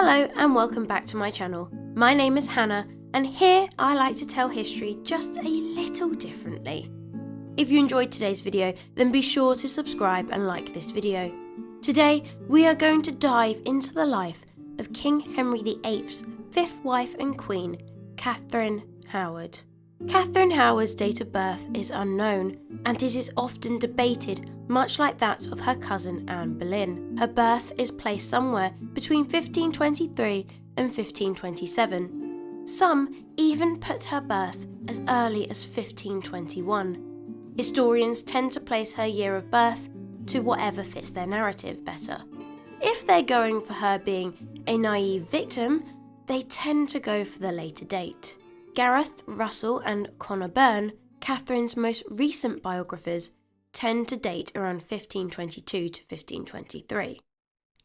Hello and welcome back to my channel. My name is Hannah and here I like to tell history just a little differently. If you enjoyed today's video, then be sure to subscribe and like this video. Today we are going to dive into the life of King Henry VIII's fifth wife and queen, Katheryn Howard. Katheryn Howard's date of birth is unknown and it is often debated, much like that of her cousin Anne Boleyn. Her birth is placed somewhere between 1523 and 1527. Some even put her birth as early as 1521. Historians tend to place her year of birth to whatever fits their narrative better. If they're going for her being a naive victim, they tend to go for the later date. Gareth, Russell and Connor Byrne, Katheryn's most recent biographers, tend to date around 1522 to 1523.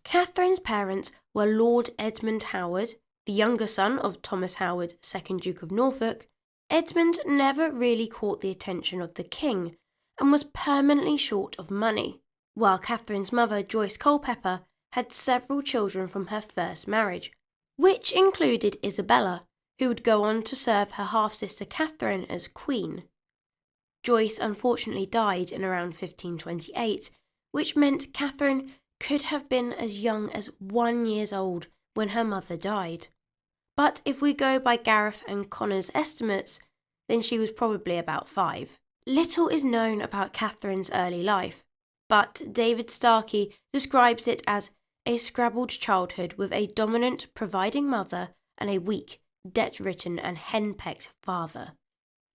Katheryn's parents were Lord Edmund Howard, the younger son of Thomas Howard, 2nd Duke of Norfolk. Edmund never really caught the attention of the king and was permanently short of money, while Katheryn's mother, Joyce Culpeper, had several children from her first marriage, which included Isabella, who would go on to serve her half-sister Katheryn as queen. Joyce unfortunately died in around 1528, which meant Katheryn could have been as young as 1 year old when her mother died. But if we go by Gareth and Connor's estimates, then she was probably about 5. Little is known about Katheryn's early life, but David Starkey describes it as a scrabbled childhood with a dominant, providing mother and a weak, debt-ridden and henpecked father.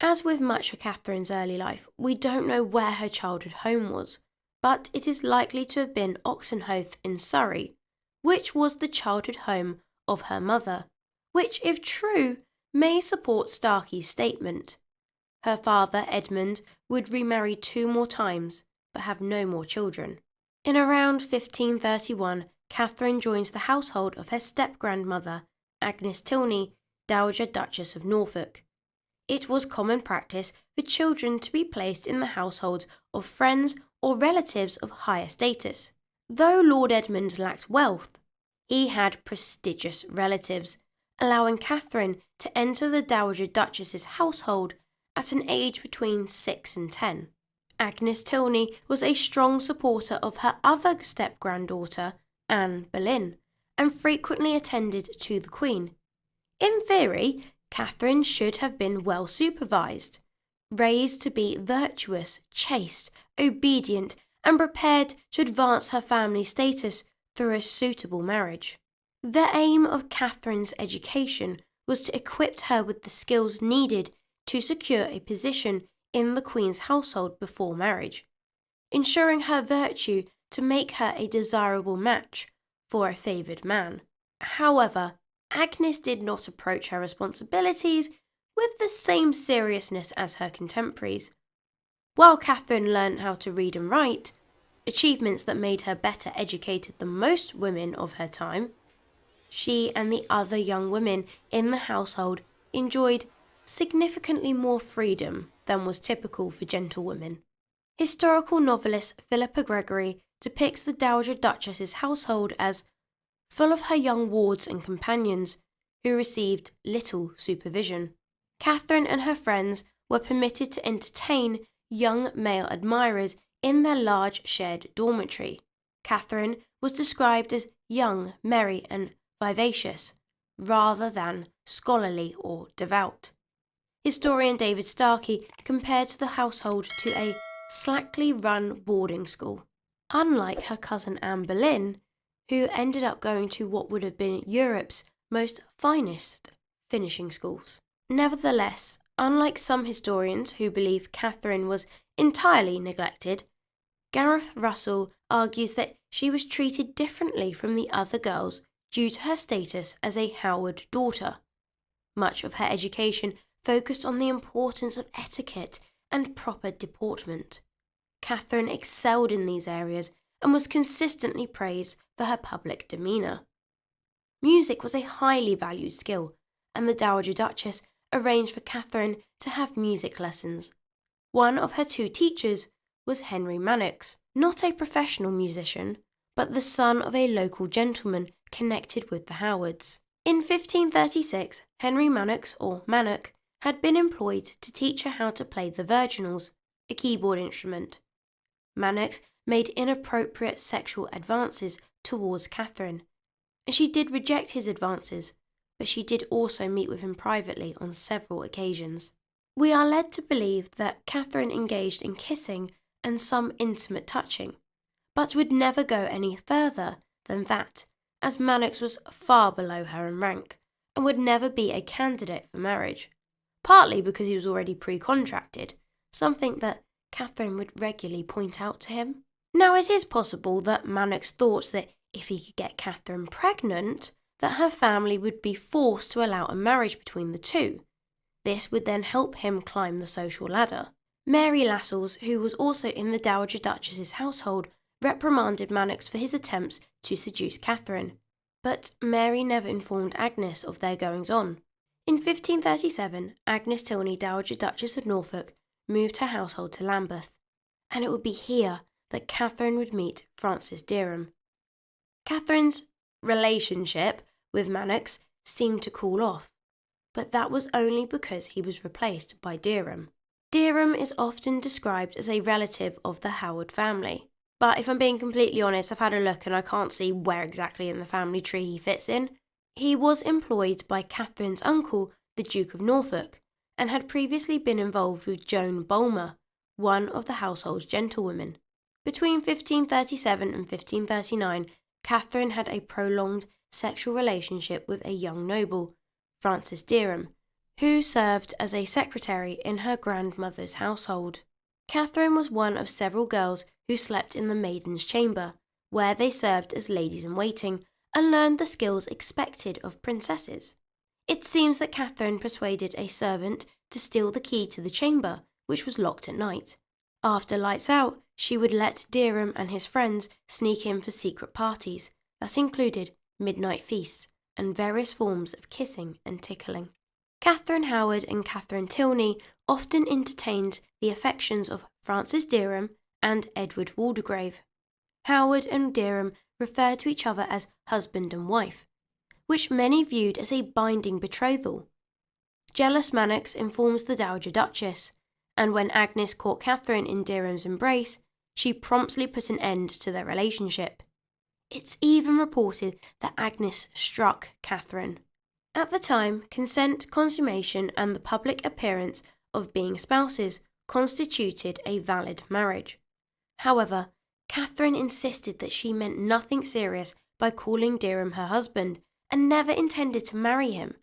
As with much of Katheryn's early life, we don't know where her childhood home was, but it is likely to have been Oxenhoath in Surrey, which was the childhood home of her mother, which, if true, may support Starkey's statement. Her father, Edmund, would remarry 2 more times, but have no more children. In around 1531, Katheryn joins the household of her step-grandmother, Agnes Tilney, Dowager Duchess of Norfolk. It was common practice for children to be placed in the households of friends or relatives of higher status. Though Lord Edmund lacked wealth, he had prestigious relatives, allowing Katheryn to enter the Dowager Duchess's household at an age between 6 and 10. Agnes Tilney was a strong supporter of her other step-granddaughter, Anne Boleyn, and frequently attended to the Queen. In theory, Katheryn should have been well supervised, raised to be virtuous, chaste, obedient, and prepared to advance her family status through a suitable marriage. The aim of Katheryn's education was to equip her with the skills needed to secure a position in the Queen's household before marriage, ensuring her virtue to make her a desirable match for a favoured man. However, Agnes did not approach her responsibilities with the same seriousness as her contemporaries. While Katheryn learned how to read and write, achievements that made her better educated than most women of her time, she and the other young women in the household enjoyed significantly more freedom than was typical for gentlewomen. Historical novelist Philippa Gregory depicts the Dowager Duchess's household as full of her young wards and companions, who received little supervision. Katheryn and her friends were permitted to entertain young male admirers in their large shared dormitory. Katheryn was described as young, merry and vivacious, rather than scholarly or devout. Historian David Starkey compared the household to a slackly run boarding school. Unlike her cousin Anne Boleyn, who ended up going to what would have been Europe's most finest finishing schools. Nevertheless, unlike some historians who believe Katheryn was entirely neglected, Gareth Russell argues that she was treated differently from the other girls due to her status as a Howard daughter. Much of her education focused on the importance of etiquette and proper deportment. Katheryn excelled in these areas and was consistently praised for her public demeanour. Music was a highly valued skill, and the Dowager Duchess arranged for Katheryn to have music lessons. One of her 2 teachers was Henry Manox, not a professional musician, but the son of a local gentleman connected with the Howards. In 1536, Henry Manox, or Mannock, had been employed to teach her how to play the virginals, a keyboard instrument. Manox made inappropriate sexual advances towards Katheryn, and she did reject his advances, but she did also meet with him privately on several occasions. We are led to believe that Katheryn engaged in kissing and some intimate touching, but would never go any further than that, as Manox was far below her in rank, and would never be a candidate for marriage, partly because he was already pre-contracted, something that Katheryn would regularly point out to him. Now, it is possible that Manox thought that if he could get Katheryn pregnant, that her family would be forced to allow a marriage between the two. This would then help him climb the social ladder. Mary Lascelles, who was also in the Dowager Duchess's household, reprimanded Manox for his attempts to seduce Katheryn, but Mary never informed Agnes of their goings-on. In 1537, Agnes Tilney, Dowager Duchess of Norfolk, moved her household to Lambeth, and it would be here that Katheryn would meet Francis Dereham. Katheryn's relationship with Manox seemed to cool off, but that was only because he was replaced by Dereham. Dereham is often described as a relative of the Howard family, but if I'm being completely honest, I've had a look and I can't see where exactly in the family tree he fits in. He was employed by Katheryn's uncle, the Duke of Norfolk, and had previously been involved with Joan Bulmer, one of the household's gentlewomen. Between 1537 and 1539, Katheryn had a prolonged sexual relationship with a young noble, Francis Dereham, who served as a secretary in her grandmother's household. Katheryn was one of several girls who slept in the maiden's chamber, where they served as ladies-in-waiting and learned the skills expected of princesses. It seems that Katheryn persuaded a servant to steal the key to the chamber, which was locked at night. After lights out, she would let Dereham and his friends sneak in for secret parties that included midnight feasts and various forms of kissing and tickling. Katheryn Howard and Katheryn Tilney often entertained the affections of Francis Dereham and Edward Waldegrave. Howard and Dereham referred to each other as husband and wife, which many viewed as a binding betrothal. Jealous Manox informs the Dowager Duchess, and when Agnes caught Katheryn in Dereham's embrace, she promptly put an end to their relationship. It's even reported that Agnes struck Katheryn. At the time, consent, consummation, and the public appearance of being spouses constituted a valid marriage. However, Katheryn insisted that she meant nothing serious by calling Dereham her husband and never intended to marry him.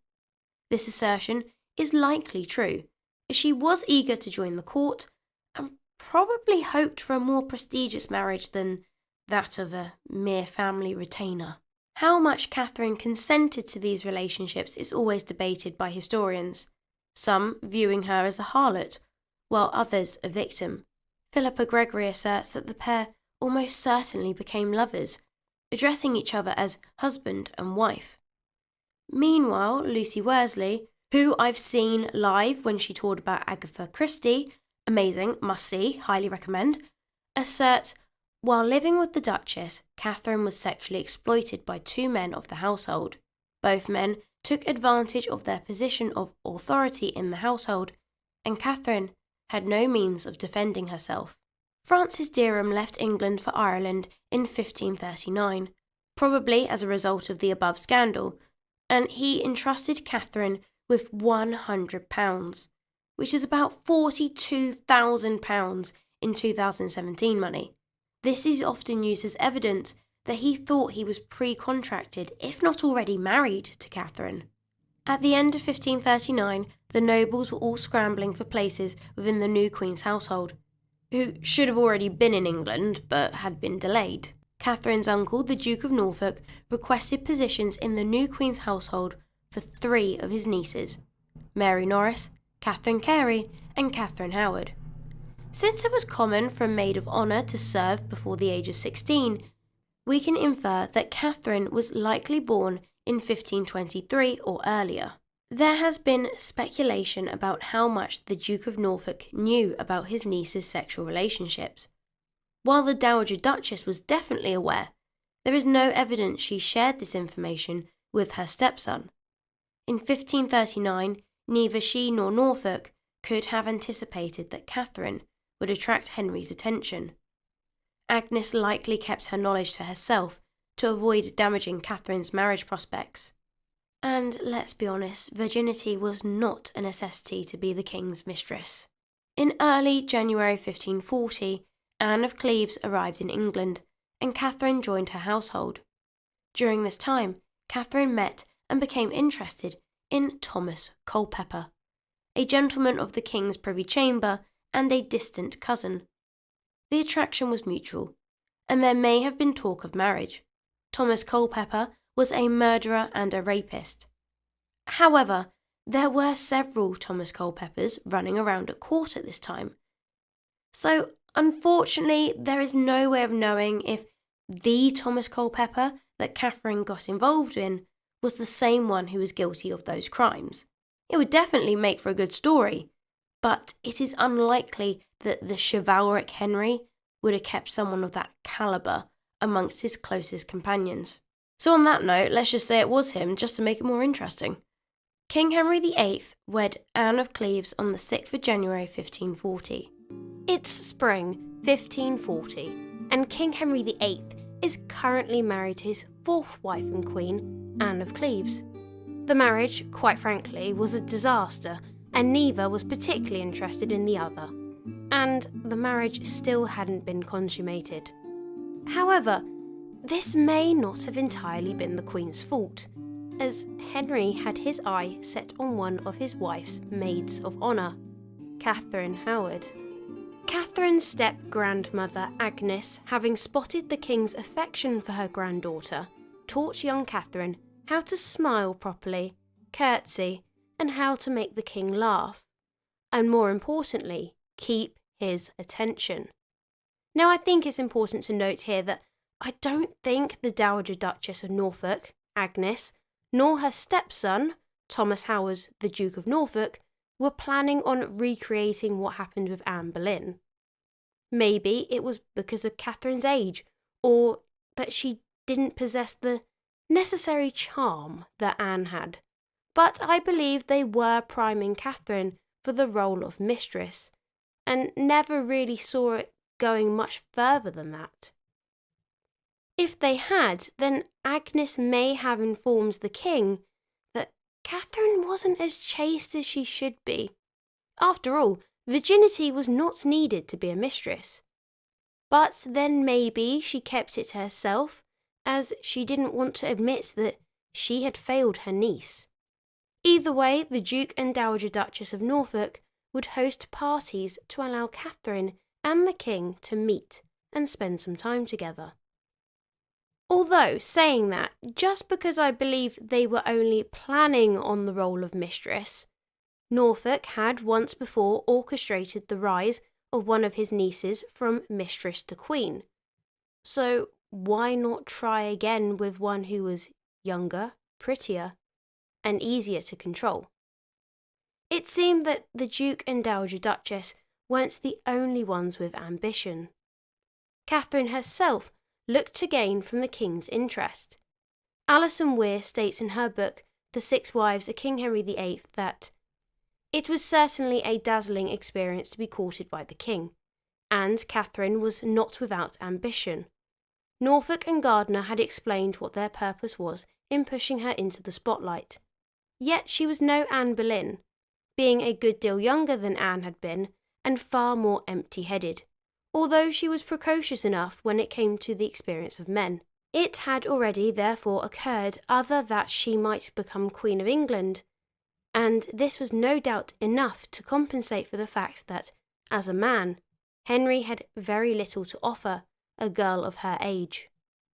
This assertion is likely true, as she was eager to join the court and probably hoped for a more prestigious marriage than that of a mere family retainer. How much Katheryn consented to these relationships is always debated by historians, some viewing her as a harlot, while others a victim. Philippa Gregory asserts that the pair almost certainly became lovers, addressing each other as husband and wife. Meanwhile, Lucy Worsley, who I've seen live when she toured about Agatha Christie, amazing, must see, highly recommend, asserts while living with the Duchess, Katheryn was sexually exploited by two men of the household. Both men took advantage of their position of authority in the household, and Katheryn had no means of defending herself. Francis Dereham left England for Ireland in 1539, probably as a result of the above scandal, and he entrusted Katheryn with £100, which is about £42,000 in 2017 money. This is often used as evidence that he thought he was pre-contracted, if not already married, to Katheryn. At the end of 1539, the nobles were all scrambling for places within the new Queen's household, who should have already been in England but had been delayed. Katheryn's uncle, the Duke of Norfolk, requested positions in the new Queen's household for three of his nieces, Mary Norris, Catherine Carey, and Katheryn Howard. Since it was common for a maid of honour to serve before the age of 16, we can infer that Katheryn was likely born in 1523 or earlier. There has been speculation about how much the Duke of Norfolk knew about his niece's sexual relationships. While the Dowager Duchess was definitely aware, there is no evidence she shared this information with her stepson. In 1539, neither she nor Norfolk could have anticipated that Katheryn would attract Henry's attention. Agnes likely kept her knowledge to herself to avoid damaging Katheryn's marriage prospects. And let's be honest, virginity was not a necessity to be the king's mistress. In early January 1540, Anne of Cleves arrived in England, and Katheryn joined her household. During this time, Katheryn met and became interested in Thomas Culpeper, a gentleman of the king's privy chamber and a distant cousin. The attraction was mutual, and there may have been talk of marriage. Thomas Culpeper was a murderer and a rapist. However, there were several Thomas Culpepers running around at court at this time. So, unfortunately, there is no way of knowing if the Thomas Culpeper that Katheryn got involved in was the same one who was guilty of those crimes. It would definitely make for a good story, but it is unlikely that the chivalric Henry would have kept someone of that calibre amongst his closest companions. So on that note, let's just say it was him, just to make it more interesting. King Henry VIII wed Anne of Cleves on the 6th of January 1540. It's spring 1540, and King Henry VIII is currently married to his fourth wife and queen, Anne of Cleves. The marriage, quite frankly, was a disaster, and neither was particularly interested in the other. And the marriage still hadn't been consummated. However, this may not have entirely been the Queen's fault, as Henry had his eye set on one of his wife's maids of honour, Katheryn Howard. Katheryn's step-grandmother Agnes, having spotted the king's affection for her granddaughter, taught young Katheryn how to smile properly, curtsy, and how to make the king laugh, and more importantly, keep his attention. Now, I think it's important to note here that I don't think the Dowager Duchess of Norfolk, Agnes, nor her stepson, Thomas Howard, the Duke of Norfolk, were planning on recreating what happened with Anne Boleyn. Maybe it was because of Katheryn's age, or that she didn't possess the necessary charm that Anne had. But I believe they were priming Katheryn for the role of mistress, and never really saw it going much further than that. If they had, then Agnes may have informed the king that Katheryn wasn't as chaste as she should be. After all, virginity was not needed to be a mistress. But then maybe she kept it to herself, as she didn't want to admit that she had failed her niece. Either way, the Duke and Dowager Duchess of Norfolk would host parties to allow Katheryn and the king to meet and spend some time together. Although, saying that, just because I believe they were only planning on the role of mistress, Norfolk had once before orchestrated the rise of one of his nieces from mistress to queen. So why not try again with one who was younger, prettier, and easier to control? It seemed that the Duke and Dowager Duchess weren't the only ones with ambition. Katheryn herself looked to gain from the king's interest. Alison Weir states in her book, The Six Wives of King Henry VIII, that it was certainly a dazzling experience to be courted by the king, and Katheryn was not without ambition. Norfolk and Gardiner had explained what their purpose was in pushing her into the spotlight. Yet she was no Anne Boleyn, being a good deal younger than Anne had been, and far more empty-headed, although she was precocious enough when it came to the experience of men. It had already therefore occurred other that she might become Queen of England, and this was no doubt enough to compensate for the fact that, as a man, Henry had very little to offer a girl of her age.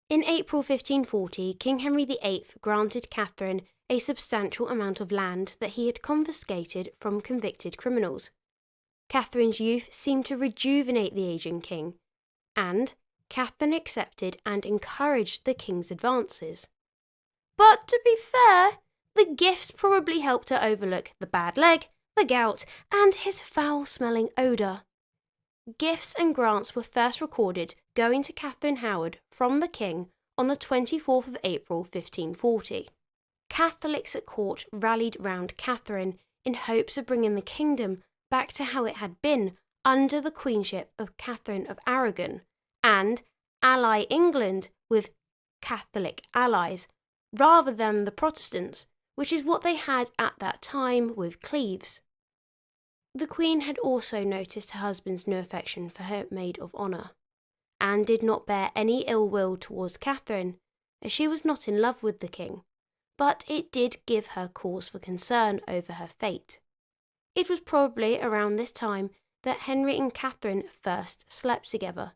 In April 1540, King Henry VIII granted Katheryn a substantial amount of land that he had confiscated from convicted criminals. Katheryn's youth seemed to rejuvenate the ageing king, and Katheryn accepted and encouraged the king's advances. But to be fair, the gifts probably helped her overlook the bad leg, the gout, and his foul-smelling odour. Gifts and grants were first recorded going to Katheryn Howard from the king on the 24th of April 1540. Catholics at court rallied round Katheryn in hopes of bringing the kingdom back to how it had been under the queenship of Katheryn of Aragon, and ally England with Catholic allies, rather than the Protestants, which is what they had at that time with Cleves. The Queen had also noticed her husband's no affection for her maid of honour, and did not bear any ill will towards Katheryn, as she was not in love with the king, but it did give her cause for concern over her fate. It was probably around this time that Henry and Katheryn first slept together,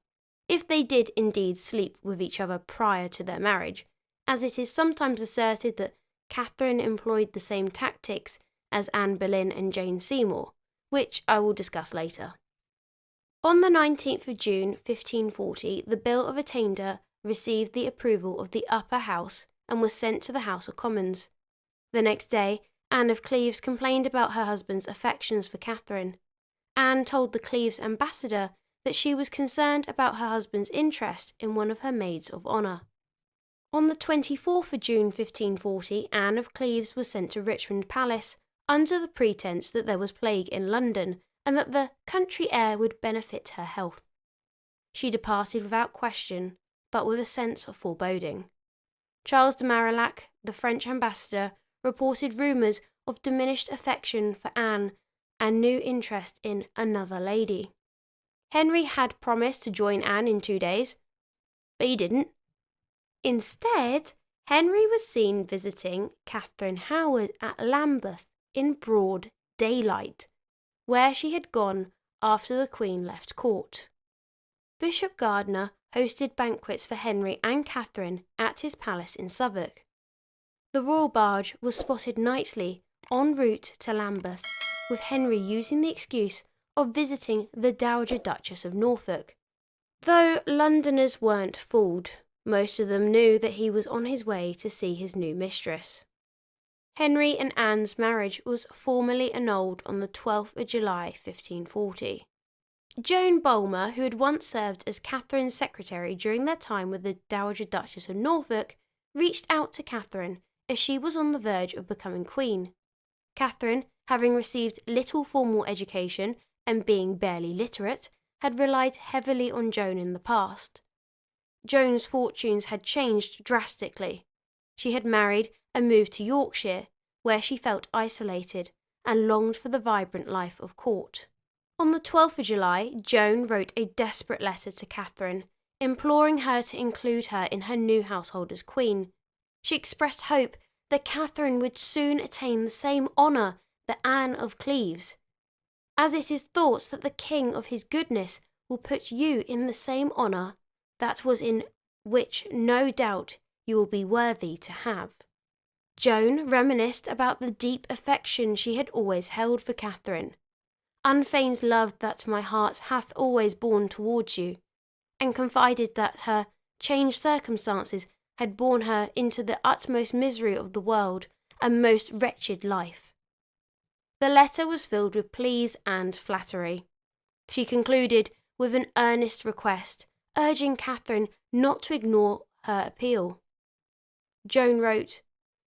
if they did indeed sleep with each other prior to their marriage, as it is sometimes asserted that Katheryn employed the same tactics as Anne Boleyn and Jane Seymour, which I will discuss later. On the 19th of June 1540, the Bill of Attainder received the approval of the Upper House and was sent to the House of Commons. The next day, Anne of Cleves complained about her husband's affections for Katheryn. Anne told the Cleves ambassador that she was concerned about her husband's interest in one of her maids of honour. On the 24th of June 1540, Anne of Cleves was sent to Richmond Palace under the pretence that there was plague in London and that the country air would benefit her health. She departed without question, but with a sense of foreboding. Charles de Marillac, the French ambassador, reported rumours of diminished affection for Anne and new interest in another lady. Henry had promised to join Anne in 2 days, but he didn't. Instead, Henry was seen visiting Catherine Howard at Lambeth in broad daylight, where she had gone after the Queen left court. Bishop Gardiner hosted banquets for Henry and Catherine at his palace in Southwark. The royal barge was spotted nightly en route to Lambeth, with Henry using the excuse of visiting the Dowager Duchess of Norfolk. Though Londoners weren't fooled, most of them knew that he was on his way to see his new mistress. Henry and Anne's marriage was formally annulled on the 12th of July 1540. Joan Bulmer, who had once served as Catherine's secretary during their time with the Dowager Duchess of Norfolk, reached out to Katheryn as she was on the verge of becoming queen. Katheryn, having received little formal education and being barely literate, had relied heavily on Joan in the past. Joan's fortunes had changed drastically. She had married and moved to Yorkshire, where she felt isolated and longed for the vibrant life of court. On the 12th of July, Joan wrote a desperate letter to Katheryn, imploring her to include her in her new household as queen. She expressed hope that Katheryn would soon attain the same honour that Anne of Cleves, as it is thought that the king of his goodness will put you in the same honour that was in which no doubt you will be worthy to have. Joan reminisced about the deep affection she had always held for Katheryn. Unfeigned love that my heart hath always borne towards you, and confided that her changed circumstances had borne her into the utmost misery of the world and most wretched life. The letter was filled with pleas and flattery. She concluded with an earnest request, urging Katheryn not to ignore her appeal. Joan wrote,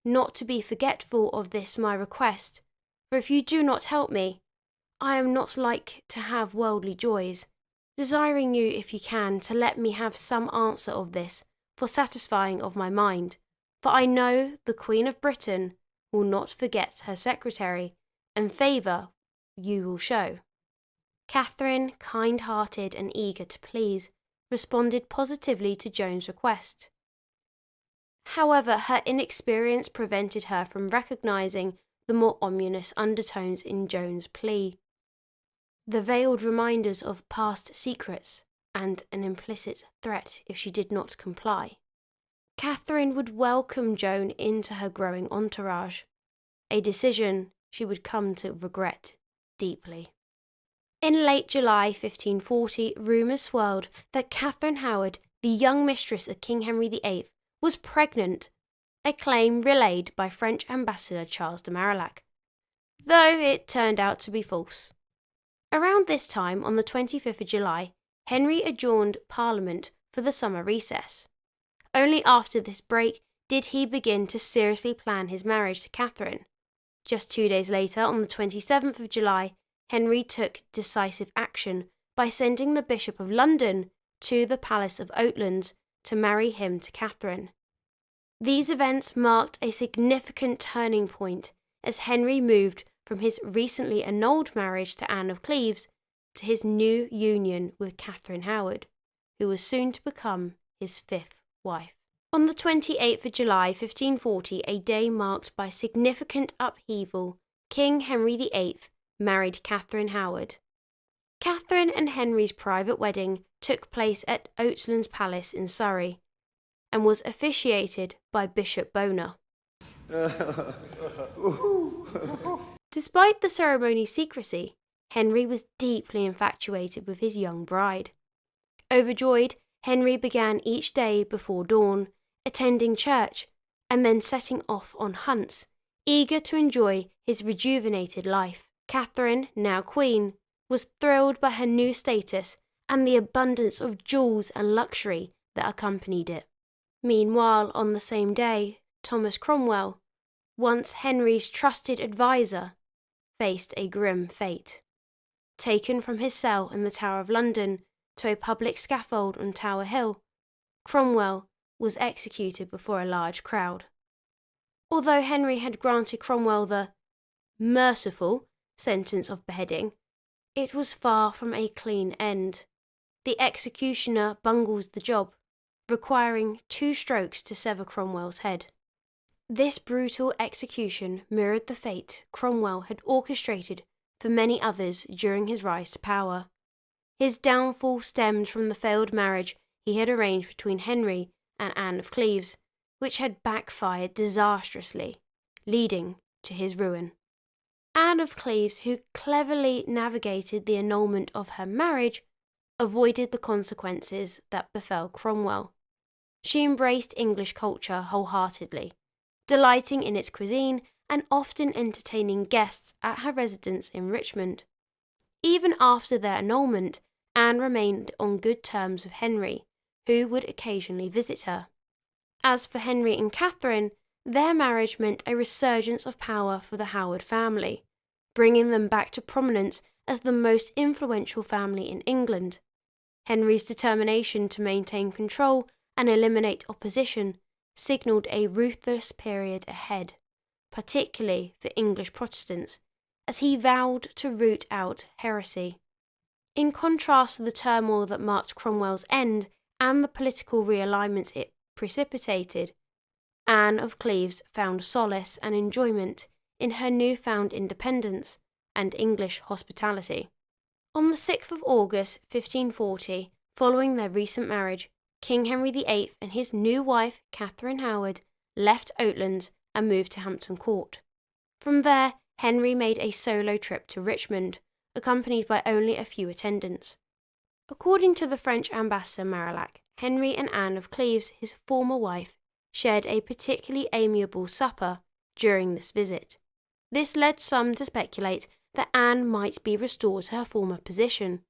"Not to be forgetful of this my request, for if you do not help me, I am not like to have worldly joys, desiring you, if you can, to let me have some answer of this, for satisfying of my mind, for I know the Queen of Britain will not forget her secretary, and favour you will show." Katheryn, kind-hearted and eager to please, responded positively to Joan's request. However, her inexperience prevented her from recognising the more ominous undertones in Joan's plea. The veiled reminders of past secrets and an implicit threat if she did not comply. Katheryn would welcome Joan into her growing entourage, a decision she would come to regret deeply. In late July 1540, rumours swirled that Catherine Howard, the young mistress of King Henry VIII, was pregnant, a claim relayed by French ambassador Charles de Marillac, though it turned out to be false. Around this time, on the 25th of July, Henry adjourned Parliament for the summer recess. Only after this break did he begin to seriously plan his marriage to Katheryn. Just 2 days later, on the 27th of July, Henry took decisive action by sending the Bishop of London to the Palace of Oatlands to marry him to Katheryn. These events marked a significant turning point as Henry moved from his recently annulled marriage to Anne of Cleves to his new union with Katheryn Howard, who was soon to become his fifth wife. On the 28th of July 1540, a day marked by significant upheaval, King Henry VIII married Katheryn Howard. Katheryn and Henry's private wedding took place at Oatlands Palace in Surrey and was officiated by Bishop Boner. Despite the ceremony's secrecy, Henry was deeply infatuated with his young bride. Overjoyed, Henry began each day before dawn, attending church, and then setting off on hunts, eager to enjoy his rejuvenated life. Katheryn, now queen, was thrilled by her new status and the abundance of jewels and luxury that accompanied it. Meanwhile, on the same day, Thomas Cromwell, once Henry's trusted adviser, faced a grim fate. Taken from his cell in the Tower of London to a public scaffold on Tower Hill, Cromwell was executed before a large crowd. Although Henry had granted Cromwell the merciful sentence of beheading, it was far from a clean end. The executioner bungled the job, requiring 2 strokes to sever Cromwell's head. This brutal execution mirrored the fate Cromwell had orchestrated for many others during his rise to power. His downfall stemmed from the failed marriage he had arranged between Henry and Anne of Cleves, which had backfired disastrously, leading to his ruin. Anne of Cleves, who cleverly navigated the annulment of her marriage, avoided the consequences that befell Cromwell. She embraced English culture wholeheartedly, delighting in its cuisine and often entertaining guests at her residence in Richmond. Even after their annulment, Anne remained on good terms with Henry, who would occasionally visit her. As for Henry and Katheryn, their marriage meant a resurgence of power for the Howard family, bringing them back to prominence as the most influential family in England. Henry's determination to maintain control and eliminate opposition signalled a ruthless period ahead, particularly for English Protestants, as he vowed to root out heresy. In contrast to the turmoil that marked Cromwell's end and the political realignments it precipitated, Anne of Cleves found solace and enjoyment in her newfound independence and English hospitality. On the 6th of August 1540, following their recent marriage, King Henry VIII and his new wife, Katheryn Howard, left Oatlands and moved to Hampton Court. From there, Henry made a solo trip to Richmond, accompanied by only a few attendants. According to the French ambassador Marillac, Henry and Anne of Cleves, his former wife, shared a particularly amiable supper during this visit. This led some to speculate that Anne might be restored to her former position.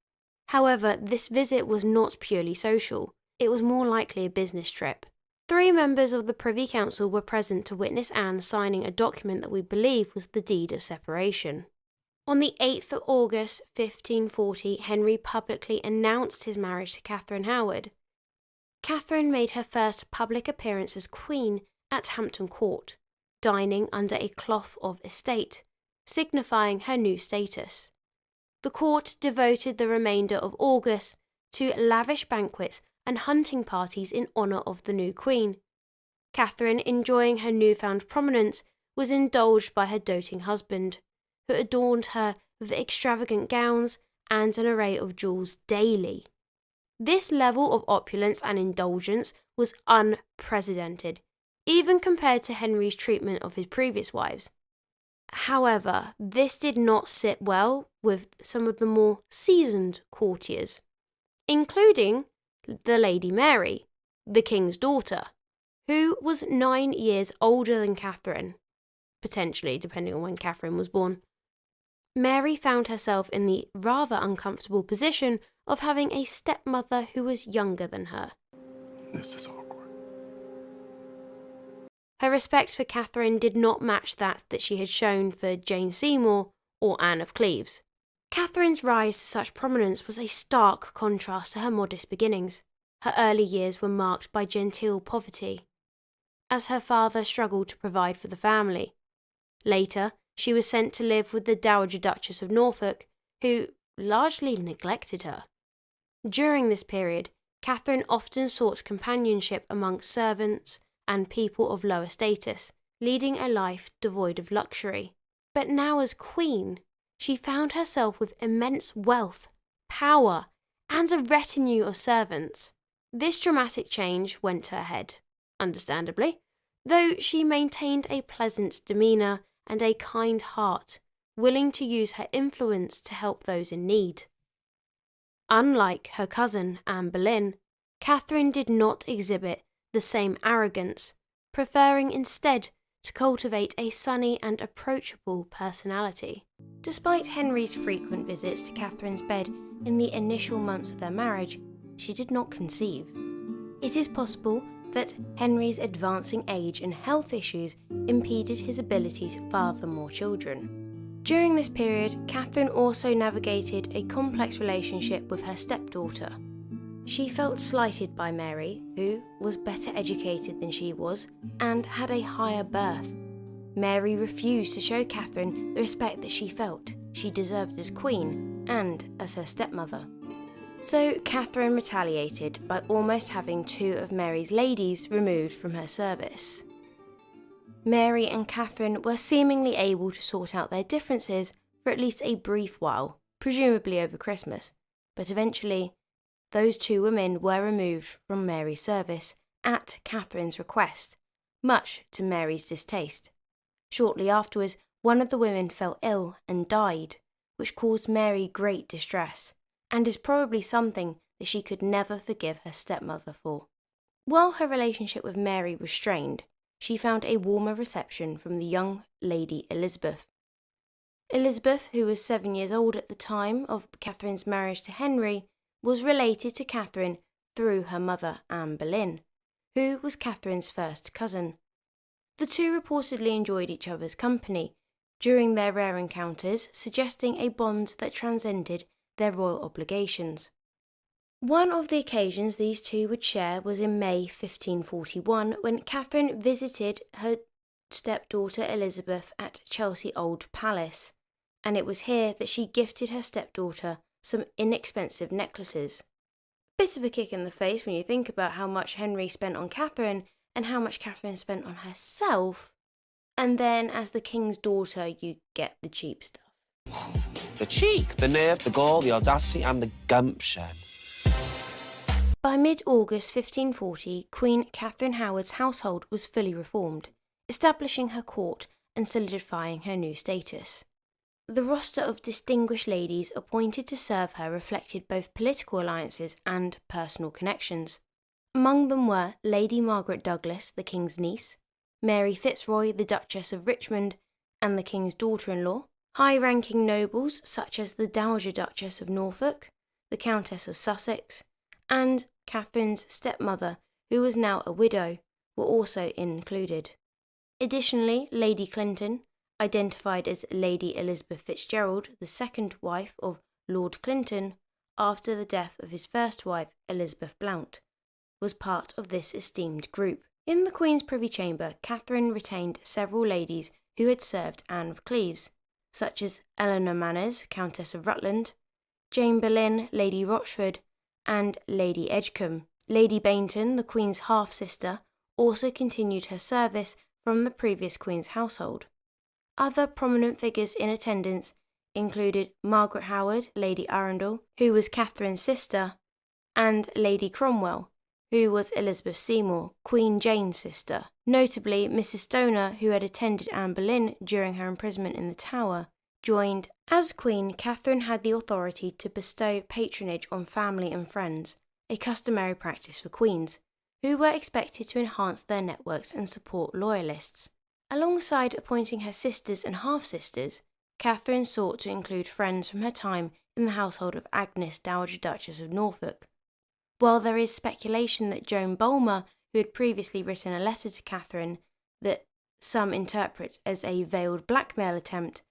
However, this visit was not purely social. It was more likely a business trip. 3 members of the Privy Council were present to witness Anne signing a document that we believe was the deed of separation. On the 8th of August 1540, Henry publicly announced his marriage to Katheryn Howard. Katheryn made her first public appearance as Queen at Hampton Court, dining under a cloth of estate, signifying her new status. The court devoted the remainder of August to lavish banquets and hunting parties in honour of the new Queen. Katheryn, enjoying her newfound prominence, was indulged by her doting husband, who adorned her with extravagant gowns and an array of jewels daily. This level of opulence and indulgence was unprecedented, even compared to Henry's treatment of his previous wives. However, this did not sit well with some of the more seasoned courtiers, including the Lady Mary, the King's daughter, who was 9 years older than Katheryn, potentially, depending on when Katheryn was born. Mary found herself in the rather uncomfortable position of having a stepmother who was younger than her. This is awkward. Her respect for Katheryn did not match that she had shown for Jane Seymour or Anne of Cleves. Katheryn's rise to such prominence was a stark contrast to her modest beginnings. Her early years were marked by genteel poverty, as her father struggled to provide for the family. Later, she was sent to live with the Dowager Duchess of Norfolk, who largely neglected her. During this period, Katheryn often sought companionship amongst servants and people of lower status, leading a life devoid of luxury. But now as queen, she found herself with immense wealth, power, and a retinue of servants. This dramatic change went to her head, understandably, though she maintained a pleasant demeanour and a kind heart, willing to use her influence to help those in need. Unlike her cousin Anne Boleyn, Katheryn did not exhibit the same arrogance, preferring instead to cultivate a sunny and approachable personality. Despite Henry's frequent visits to Katheryn's bed in the initial months of their marriage, she did not conceive. It is possible that Henry's advancing age and health issues impeded his ability to father more children. During this period, Katheryn also navigated a complex relationship with her stepdaughter. She felt slighted by Mary, who was better educated than she was and had a higher birth. Mary refused to show Katheryn the respect that she felt she deserved as queen and as her stepmother. So Katheryn retaliated by almost having two of Mary's ladies removed from her service. Mary and Katheryn were seemingly able to sort out their differences for at least a brief while, presumably over Christmas, but eventually those two women were removed from Mary's service at Katheryn's request, much to Mary's distaste. Shortly afterwards, one of the women fell ill and died, which caused Mary great distress, and is probably something that she could never forgive her stepmother for. While her relationship with Mary was strained, she found a warmer reception from the young Lady Elizabeth. Elizabeth, who was 7 years old at the time of Katheryn's marriage to Henry, was related to Katheryn through her mother Anne Boleyn, who was Katheryn's first cousin. The two reportedly enjoyed each other's company during their rare encounters, suggesting a bond that transcended their royal obligations. One of the occasions these two would share was in May 1541, when Katheryn visited her stepdaughter Elizabeth at Chelsea Old Palace, and it was here that she gifted her stepdaughter some inexpensive necklaces. Bit of a kick in the face when you think about how much Henry spent on Katheryn and how much Katheryn spent on herself, and then as the king's daughter you get the cheap stuff. The cheek, the nerve, the gall, the audacity and the gumption. By mid-August 1540, Queen Catherine Howard's household was fully reformed, establishing her court and solidifying her new status. The roster of distinguished ladies appointed to serve her reflected both political alliances and personal connections. Among them were Lady Margaret Douglas, the King's niece, Mary Fitzroy, the Duchess of Richmond, and the King's daughter-in-law, high-ranking nobles such as the Dowager Duchess of Norfolk, the Countess of Sussex, and Catherine's stepmother, who was now a widow, were also included. Additionally, Lady Clinton, identified as Lady Elizabeth Fitzgerald, the second wife of Lord Clinton after the death of his first wife, Elizabeth Blount, was part of this esteemed group. In the Queen's Privy Chamber, Katheryn retained several ladies who had served Anne of Cleves, such as Eleanor Manners, Countess of Rutland, Jane Boleyn, Lady Rochford, and Lady Edgecombe. Lady Baynton, the Queen's half-sister, also continued her service from the previous Queen's household. Other prominent figures in attendance included Margaret Howard, Lady Arundel, who was Catherine's sister, and Lady Cromwell, who was Elizabeth Seymour, Queen Jane's sister. Notably, Mrs. Stoner, who had attended Anne Boleyn during her imprisonment in the Tower, joined. As Queen, Katheryn had the authority to bestow patronage on family and friends, a customary practice for queens, who were expected to enhance their networks and support loyalists. Alongside appointing her sisters and half-sisters, Katheryn sought to include friends from her time in the household of Agnes, Dowager Duchess of Norfolk. While there is speculation that Joan Bulmer, who had previously written a letter to Katheryn, that some interpret as a veiled blackmail attempt,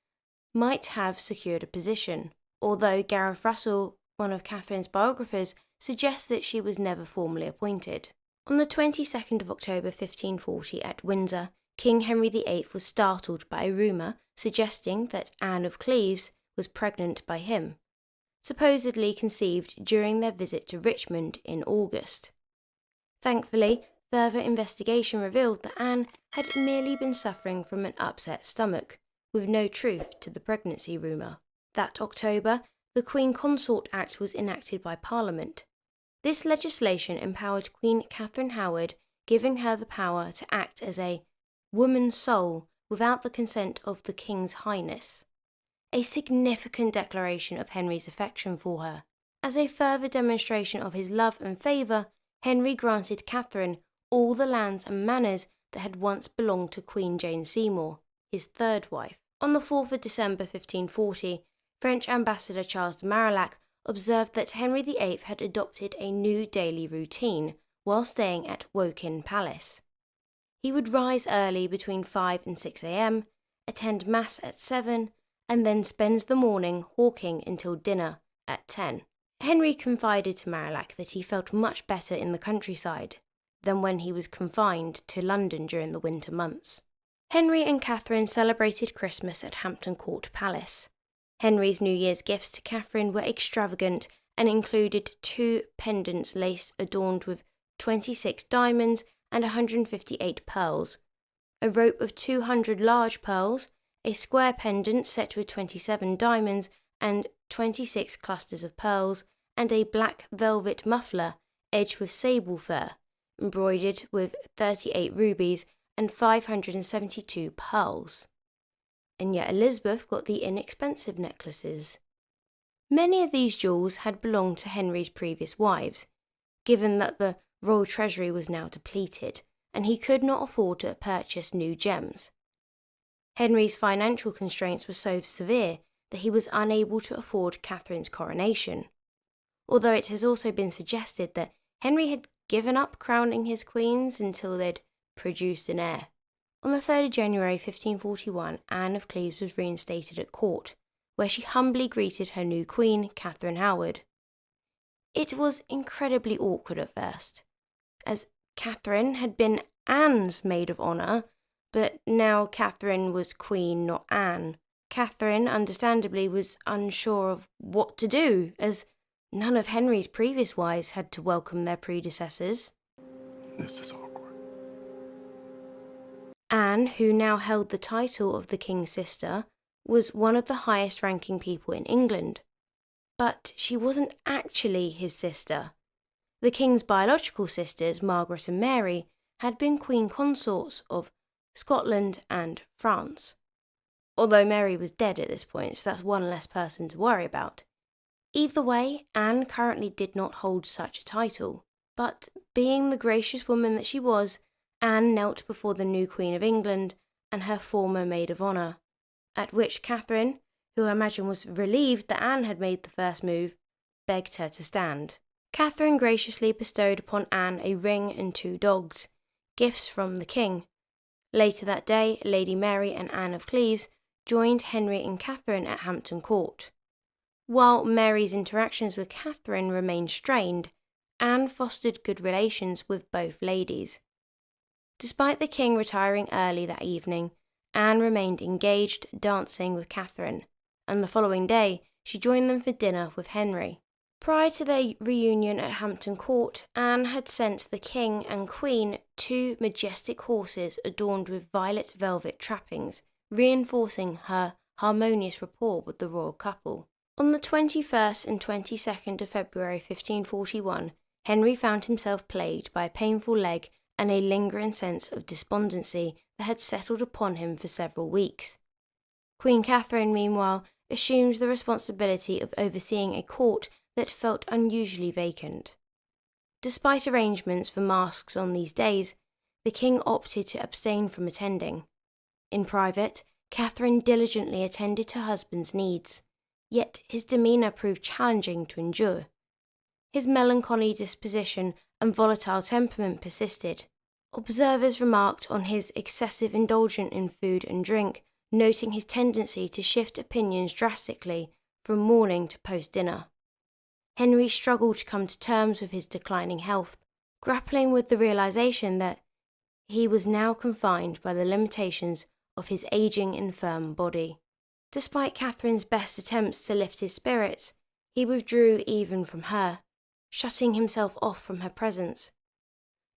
might have secured a position, although Gareth Russell, one of Katheryn's biographers, suggests that she was never formally appointed. On the 22nd of October 1540 at Windsor, King Henry VIII was startled by a rumour suggesting that Anne of Cleves was pregnant by him, supposedly conceived during their visit to Richmond in August. Thankfully, further investigation revealed that Anne had merely been suffering from an upset stomach, with no truth to the pregnancy rumour. That October, the Queen Consort Act was enacted by Parliament. This legislation empowered Queen Katheryn Howard, giving her the power to act as a woman's soul without the consent of the King's Highness, a significant declaration of Henry's affection for her. As a further demonstration of his love and favour, Henry granted Katheryn all the lands and manors that had once belonged to Queen Jane Seymour, his third wife. On the 4th of December 1540, French Ambassador Charles de Marillac observed that Henry VIII had adopted a new daily routine while staying at Woking Palace. He would rise early between 5 and 6 a.m, attend Mass at 7, and then spends the morning hawking until dinner at 10. Henry confided to Marillac that he felt much better in the countryside than when he was confined to London during the winter months. Henry and Katheryn celebrated Christmas at Hampton Court Palace. Henry's New Year's gifts to Katheryn were extravagant and included 2 pendants lace adorned with 26 diamonds and 158 pearls, a rope of 200 large pearls, a square pendant set with 27 diamonds and 26 clusters of pearls, and a black velvet muffler edged with sable fur, embroidered with 38 rubies and 572 pearls. And yet Elizabeth got the inexpensive necklaces. Many of these jewels had belonged to Henry's previous wives, given that the royal treasury was now depleted, and he could not afford to purchase new gems. Henry's financial constraints were so severe that he was unable to afford Katheryn's coronation, although it has also been suggested that Henry had given up crowning his queens until they'd produced an heir. On the 3rd of January 1541, Anne of Cleves was reinstated at court, where she humbly greeted her new queen, Katheryn Howard. It was incredibly awkward at first, as Katheryn had been Anne's maid of honour, but now Katheryn was queen, not Anne. Katheryn, understandably, was unsure of what to do, as none of Henry's previous wives had to welcome their predecessors. This is awkward. Anne, who now held the title of the king's sister, was one of the highest-ranking people in England. But she wasn't actually his sister. The king's biological sisters, Margaret and Mary, had been queen consorts of Scotland and France. Although Mary was dead at this point, so that's one less person to worry about. Either way, Anne currently did not hold such a title, but being the gracious woman that she was, Anne knelt before the new Queen of England and her former maid of honour, at which Katheryn, who I imagine was relieved that Anne had made the first move, begged her to stand. Katheryn graciously bestowed upon Anne a ring and 2 dogs, gifts from the king. Later that day, Lady Mary and Anne of Cleves joined Henry and Katheryn at Hampton Court. While Mary's interactions with Katheryn remained strained, Anne fostered good relations with both ladies. Despite the king retiring early that evening, Anne remained engaged dancing with Katheryn, and the following day she joined them for dinner with Henry. Prior to their reunion at Hampton Court, Anne had sent the king and queen 2 majestic horses adorned with violet velvet trappings, reinforcing her harmonious rapport with the royal couple. On the 21st and 22nd of February 1541, Henry found himself plagued by a painful leg and a lingering sense of despondency that had settled upon him for several weeks. Queen Katheryn, meanwhile, assumed the responsibility of overseeing a court that felt unusually vacant. Despite arrangements for masques on these days, the king opted to abstain from attending. In private, Katheryn diligently attended to her husband's needs, yet his demeanour proved challenging to endure. His melancholy disposition and volatile temperament persisted, Observers remarked on his excessive indulgence in food and drink, noting his tendency to shift opinions drastically from morning to post-dinner. Henry struggled to come to terms with his declining health, grappling with the realization that he was now confined by the limitations of his aging, infirm body. Despite Katheryn's best attempts to lift his spirits, he withdrew even from her, shutting himself off from her presence.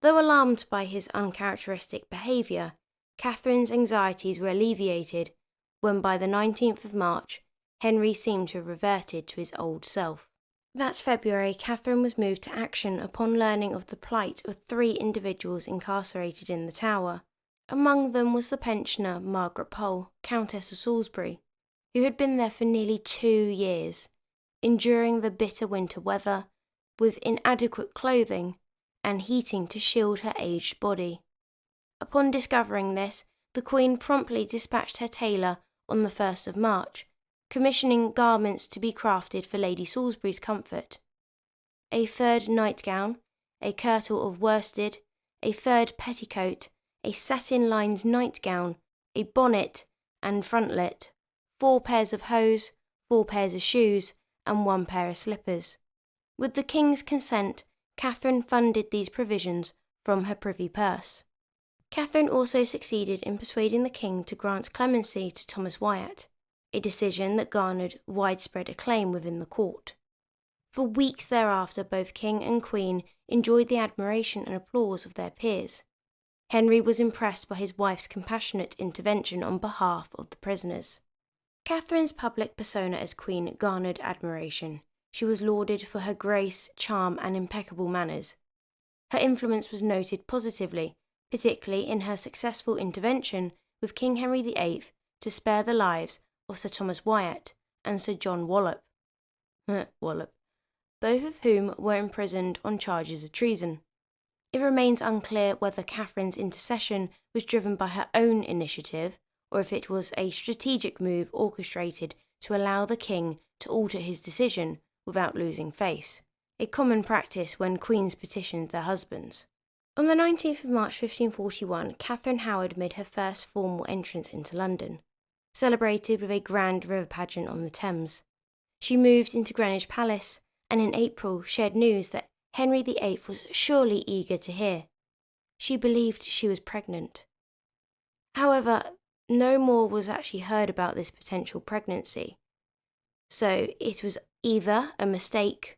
Though alarmed by his uncharacteristic behaviour, Katheryn's anxieties were alleviated when by the 19th of March, Henry seemed to have reverted to his old self. That February, Katheryn was moved to action upon learning of the plight of 3 individuals incarcerated in the Tower. Among them was the pensioner Margaret, Countess of Salisbury, who had been there for nearly 2 years, enduring the bitter winter weather, with inadequate clothing and heating to shield her aged body. Upon discovering this, the Queen promptly dispatched her tailor on the 1st of March, commissioning garments to be crafted for Lady Salisbury's comfort. A 3rd nightgown, a kirtle of worsted, a 3rd petticoat, a satin-lined nightgown, a bonnet and frontlet, 4 pairs of hose, 4 pairs of shoes, and 1 pair of slippers. With the King's consent, Katheryn funded these provisions from her privy purse. Katheryn also succeeded in persuading the King to grant clemency to Thomas Wyatt, a decision that garnered widespread acclaim within the court. For weeks thereafter, both King and Queen enjoyed the admiration and applause of their peers. Henry was impressed by his wife's compassionate intervention on behalf of the prisoners. Katheryn's public persona as Queen garnered admiration. She was lauded for her grace, charm, and impeccable manners. Her influence was noted positively, particularly in her successful intervention with King Henry VIII to spare the lives of Sir Thomas Wyatt and Sir John Wallop, both of whom were imprisoned on charges of treason. It remains unclear whether Katheryn's intercession was driven by her own initiative or if it was a strategic move orchestrated to allow the King to alter his decision without losing face, a common practice when queens petitioned their husbands. On the 19th of March 1541, Katheryn Howard made her first formal entrance into London, celebrated with a grand river pageant on the Thames. She moved into Greenwich Palace and in April shared news that Henry VIII was surely eager to hear. She believed she was pregnant. However, no more was actually heard about this potential pregnancy, so it was either a mistake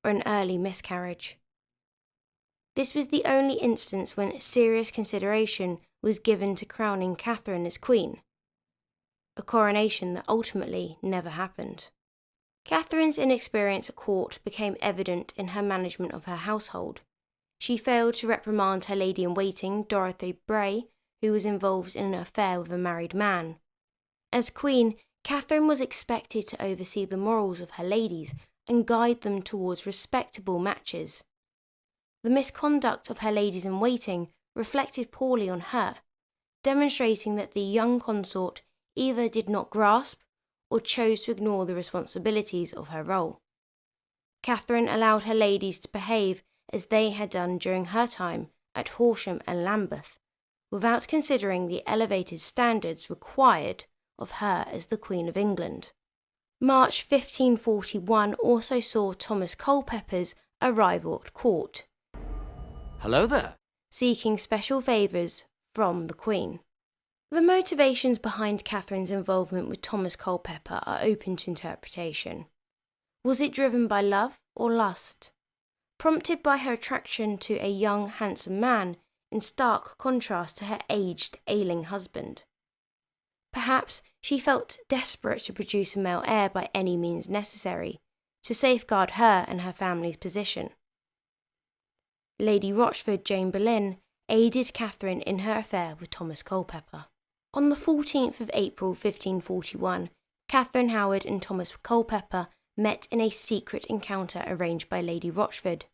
or an early miscarriage. This was the only instance when serious consideration was given to crowning Katheryn as Queen, a coronation that ultimately never happened. Katheryn's inexperience at court became evident in her management of her household. She failed to reprimand her lady-in-waiting, Dorothy Bray, who was involved in an affair with a married man. As Queen, Katheryn was expected to oversee the morals of her ladies and guide them towards respectable matches. The misconduct of her ladies-in-waiting reflected poorly on her, demonstrating that the young consort either did not grasp or chose to ignore the responsibilities of her role. Katheryn allowed her ladies to behave as they had done during her time at Horsham and Lambeth, without considering the elevated standards required of her as the Queen of England. March 1541 also saw Thomas Culpeper's arrival at court. Hello there. Seeking special favours from the Queen. The motivations behind Katheryn's involvement with Thomas Culpeper are open to interpretation. Was it driven by love or lust? Prompted by her attraction to a young, handsome man, in stark contrast to her aged, ailing husband. Perhaps she felt desperate to produce a male heir by any means necessary, to safeguard her and her family's position. Lady Rochford, Jane Boleyn, aided Katheryn in her affair with Thomas Culpeper. On the 14th of April 1541, Katheryn Howard and Thomas Culpeper met in a secret encounter arranged by Lady Rochford.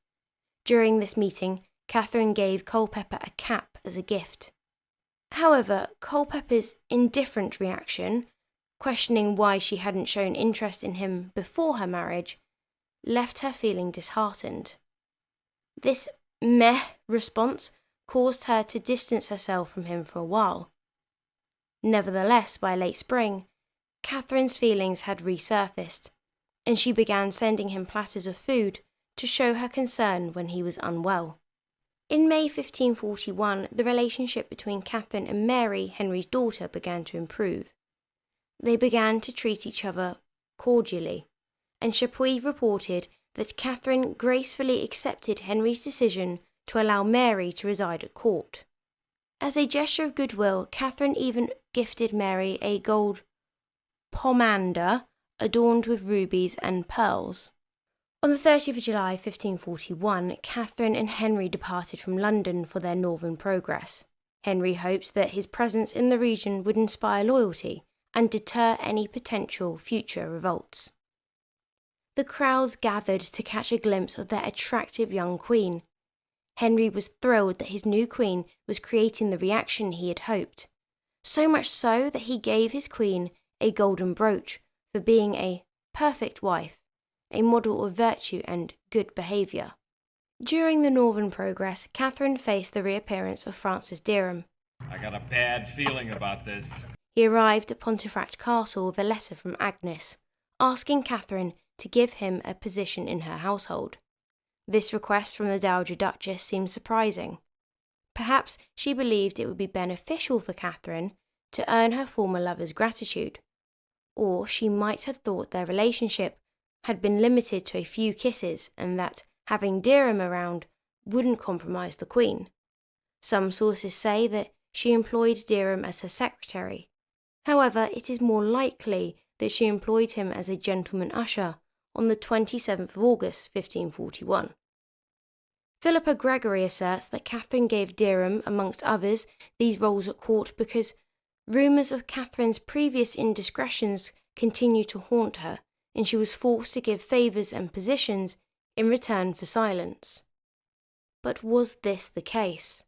During this meeting, Katheryn gave Culpeper a cap as a gift. However, Culpeper's indifferent reaction, questioning why she hadn't shown interest in him before her marriage, left her feeling disheartened. This meh response caused her to distance herself from him for a while. Nevertheless, by late spring, Katheryn's feelings had resurfaced, and she began sending him platters of food to show her concern when he was unwell. In May 1541, the relationship between Katheryn and Mary, Henry's daughter, began to improve. They began to treat each other cordially, and Chapuis reported that Katheryn gracefully accepted Henry's decision to allow Mary to reside at court. As a gesture of goodwill, Katheryn even gifted Mary a gold pomander adorned with rubies and pearls. On the 30th of July 1541, Katheryn and Henry departed from London for their northern progress. Henry hoped that his presence in the region would inspire loyalty and deter any potential future revolts. The crowds gathered to catch a glimpse of their attractive young queen. Henry was thrilled that his new queen was creating the reaction he had hoped, so much so that he gave his queen a golden brooch for being a perfect wife, a model of virtue and good behaviour. During the northern progress, Katheryn faced the reappearance of Francis Dereham. I got a bad feeling about this. He arrived at Pontefract Castle with a letter from Agnes, asking Katheryn to give him a position in her household. This request from the Dowager Duchess seemed surprising. Perhaps she believed it would be beneficial for Katheryn to earn her former lover's gratitude, or she might have thought their relationship had been limited to a few kisses and that having Dereham around wouldn't compromise the Queen. Some sources say that she employed Dereham as her secretary. However, it is more likely that she employed him as a gentleman usher on the 27th of August 1541. Philippa Gregory asserts that Katheryn gave Dereham, amongst others, these roles at court because rumours of Katheryn's previous indiscretions continued to haunt her, and she was forced to give favours and positions in return for silence. But was this the case?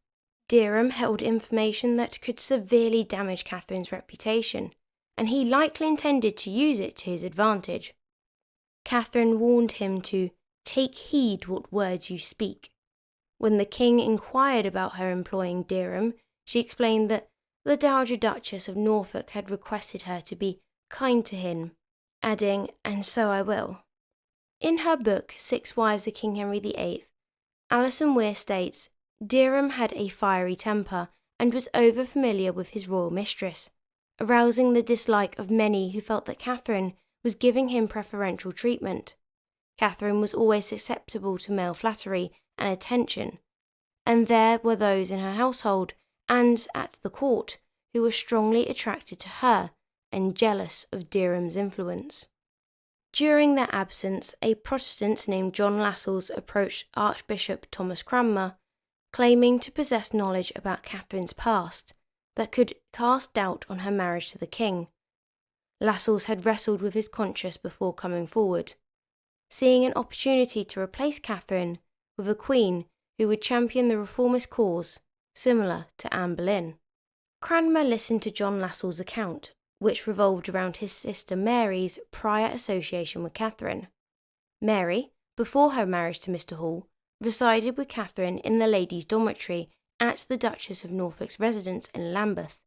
Dereham held information that could severely damage Katheryn's reputation, and he likely intended to use it to his advantage. Katheryn warned him to take heed what words you speak. When the king inquired about her employing Dereham, she explained that the Dowager Duchess of Norfolk had requested her to be kind to him, adding, "And so I will." In her book, Six Wives of King Henry VIII, Alison Weir states, Dereham had a fiery temper and was over-familiar with his royal mistress, arousing the dislike of many who felt that Katheryn was giving him preferential treatment. Katheryn was always susceptible to male flattery and attention, and there were those in her household and at the court who were strongly attracted to her and jealous of Dereham's influence. During their absence, a Protestant named John Lascelles approached Archbishop Thomas Cranmer, claiming to possess knowledge about Katheryn's past that could cast doubt on her marriage to the king. Lascelles had wrestled with his conscience before coming forward, seeing an opportunity to replace Katheryn with a queen who would champion the reformist cause, similar to Anne Boleyn. Cranmer listened to John Lascelles' account, which revolved around his sister Mary's prior association with Katheryn. Mary, before her marriage to Mr. Hall, resided with Katheryn in the ladies' dormitory at the Duchess of Norfolk's residence in Lambeth.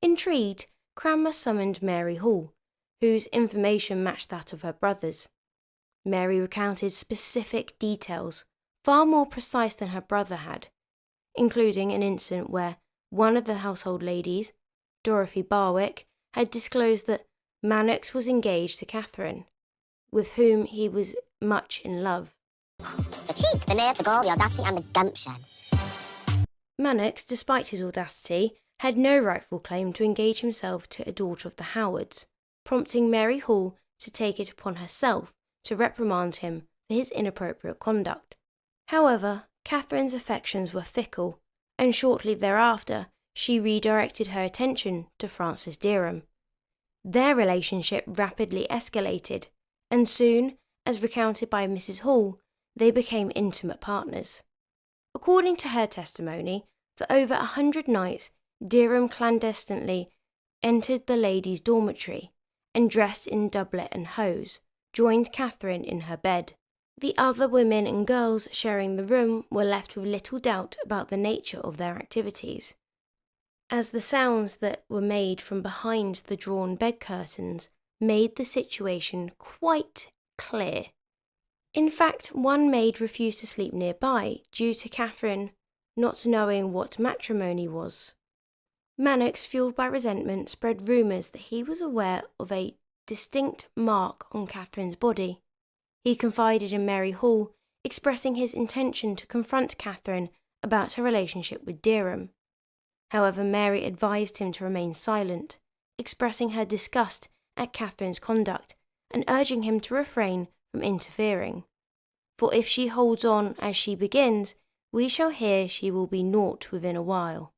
Intrigued, Cranmer summoned Mary Hall, whose information matched that of her brothers. Mary recounted specific details, far more precise than her brother had, including an incident where one of the household ladies, Dorothy Barwick, had disclosed that Manox was engaged to Katheryn, with whom he was much in love. The cheek, the nerve, the gall, the audacity and the gumption. Manox, despite his audacity, had no rightful claim to engage himself to a daughter of the Howards, prompting Mary Hall to take it upon herself to reprimand him for his inappropriate conduct. However, Katheryn's affections were fickle, and shortly thereafter she redirected her attention to Francis Dereham. Their relationship rapidly escalated, and soon, as recounted by Mrs. Hall, they became intimate partners. According to her testimony, for over 100 nights, Dereham clandestinely entered the ladies' dormitory and, dressed in doublet and hose, joined Katheryn in her bed. The other women and girls sharing the room were left with little doubt about the nature of their activities, as the sounds that were made from behind the drawn bed curtains made the situation quite clear. In fact, one maid refused to sleep nearby due to Katheryn not knowing what matrimony was. Manox, fueled by resentment, spread rumours that he was aware of a distinct mark on Katheryn's body. He confided in Mary Hall, expressing his intention to confront Katheryn about her relationship with Dereham. However, Mary advised him to remain silent, expressing her disgust at Katheryn's conduct and urging him to refrain from interfering. For if she holds on as she begins, we shall hear she will be naught within a while.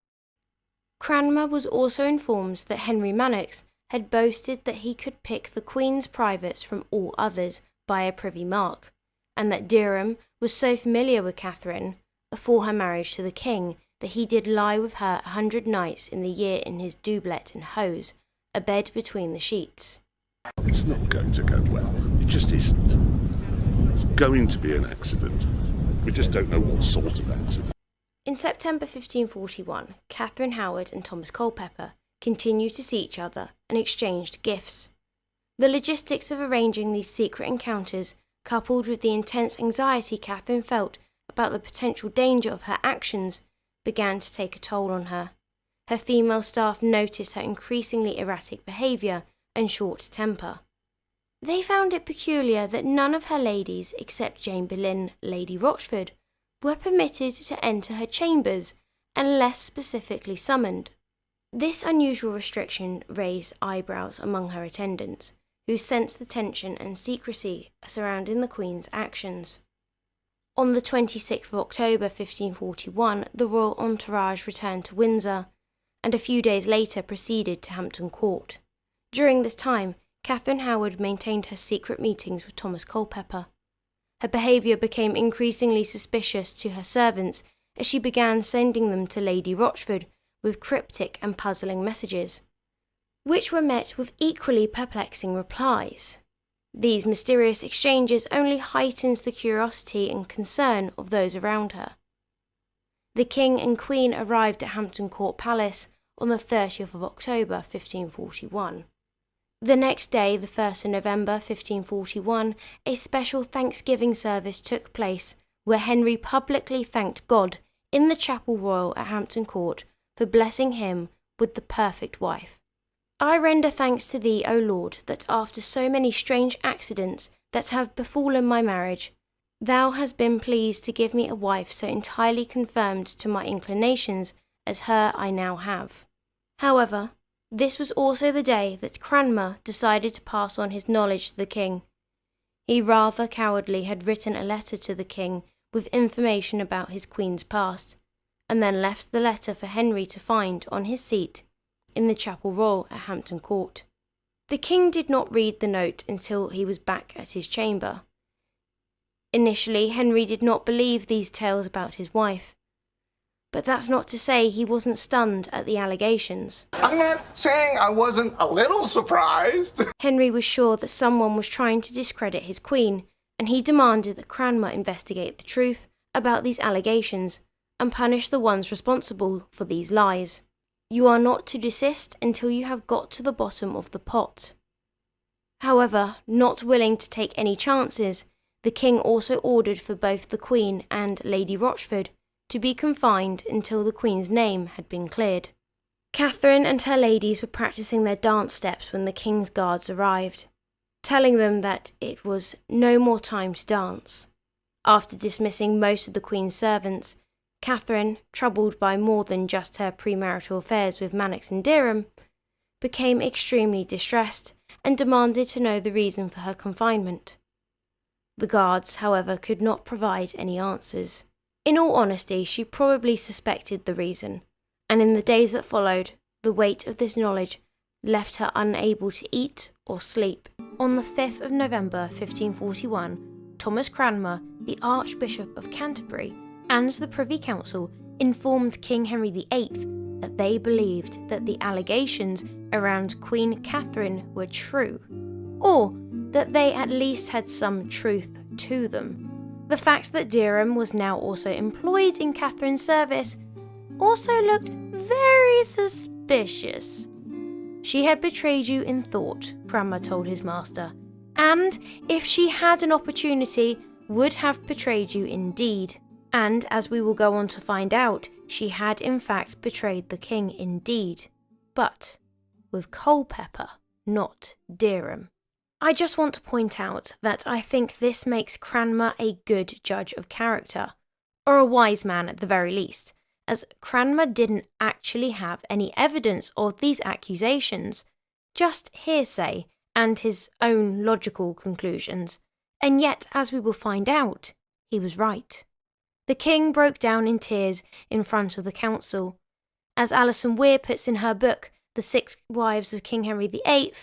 Cranmer was also informed that Henry Manox had boasted that he could pick the Queen's privates from all others by a privy mark, and that Dereham was so familiar with Katheryn, afore her marriage to the King, that he did lie with her 100 nights in the year in his doublet and hose, a bed between the sheets. It's not going to go well. It just isn't. It's going to be an accident. We just don't know what sort of accident. In September 1541, Katheryn Howard and Thomas Culpeper continued to see each other and exchanged gifts. The logistics of arranging these secret encounters, coupled with the intense anxiety Katheryn felt about the potential danger of her actions, began to take a toll on her. Her female staff noticed her increasingly erratic behaviour and short temper. They found it peculiar that none of her ladies, except Jane Boleyn, Lady Rochford, were permitted to enter her chambers unless specifically summoned. This unusual restriction raised eyebrows among her attendants, who sensed the tension and secrecy surrounding the Queen's actions. On the 26th of October 1541, the royal entourage returned to Windsor, and a few days later proceeded to Hampton Court. During this time, Katheryn Howard maintained her secret meetings with Thomas Culpeper. Her behaviour became increasingly suspicious to her servants as she began sending them to Lady Rochford with cryptic and puzzling messages, which were met with equally perplexing replies. These mysterious exchanges only heightened the curiosity and concern of those around her. The King and Queen arrived at Hampton Court Palace on the 30th of October 1541. The next day, the 1st of November 1541, a special Thanksgiving service took place where Henry publicly thanked God in the Chapel Royal at Hampton Court for blessing him with the perfect wife. I render thanks to thee, O Lord, that after so many strange accidents that have befallen my marriage, thou hast been pleased to give me a wife so entirely confirmed to my inclinations as her I now have. However, this was also the day that Cranmer decided to pass on his knowledge to the King. He rather cowardly had written a letter to the King with information about his Queen's past, and then left the letter for Henry to find on his seat in the Chapel Royal at Hampton Court. The King did not read the note until he was back at his chamber. Initially, Henry did not believe these tales about his wife. But that's not to say he wasn't stunned at the allegations. I'm not saying I wasn't a little surprised. Henry was sure that someone was trying to discredit his queen, and he demanded that Cranmer investigate the truth about these allegations and punish the ones responsible for these lies. You are not to desist until you have got to the bottom of the pot. However, not willing to take any chances, the King also ordered for both the Queen and Lady Rochford to be confined until the Queen's name had been cleared. Katheryn and her ladies were practicing their dance steps when the King's guards arrived, telling them that it was no more time to dance. After dismissing most of the Queen's servants, Katheryn, troubled by more than just her premarital affairs with Manox and Dereham, became extremely distressed and demanded to know the reason for her confinement. The guards, however, could not provide any answers. In all honesty, she probably suspected the reason, and in the days that followed, the weight of this knowledge left her unable to eat or sleep. On the 5th of November 1541, Thomas Cranmer, the Archbishop of Canterbury, and the Privy Council informed King Henry VIII that they believed that the allegations around Queen Katheryn were true, or that they at least had some truth to them. The fact that Dereham was now also employed in Katheryn's service also looked very suspicious. She had betrayed you in thought, Cranmer told his master, and if she had an opportunity, would have betrayed you in deed. And as we will go on to find out, she had in fact betrayed the king indeed, but with Culpeper, not Dereham. I just want to point out that I think this makes Cranmer a good judge of character, or a wise man at the very least, as Cranmer didn't actually have any evidence of these accusations, just hearsay and his own logical conclusions, and yet, as we will find out, he was right. The king broke down in tears in front of the council. As Alison Weir puts in her book, The 6 Wives of King Henry VIII,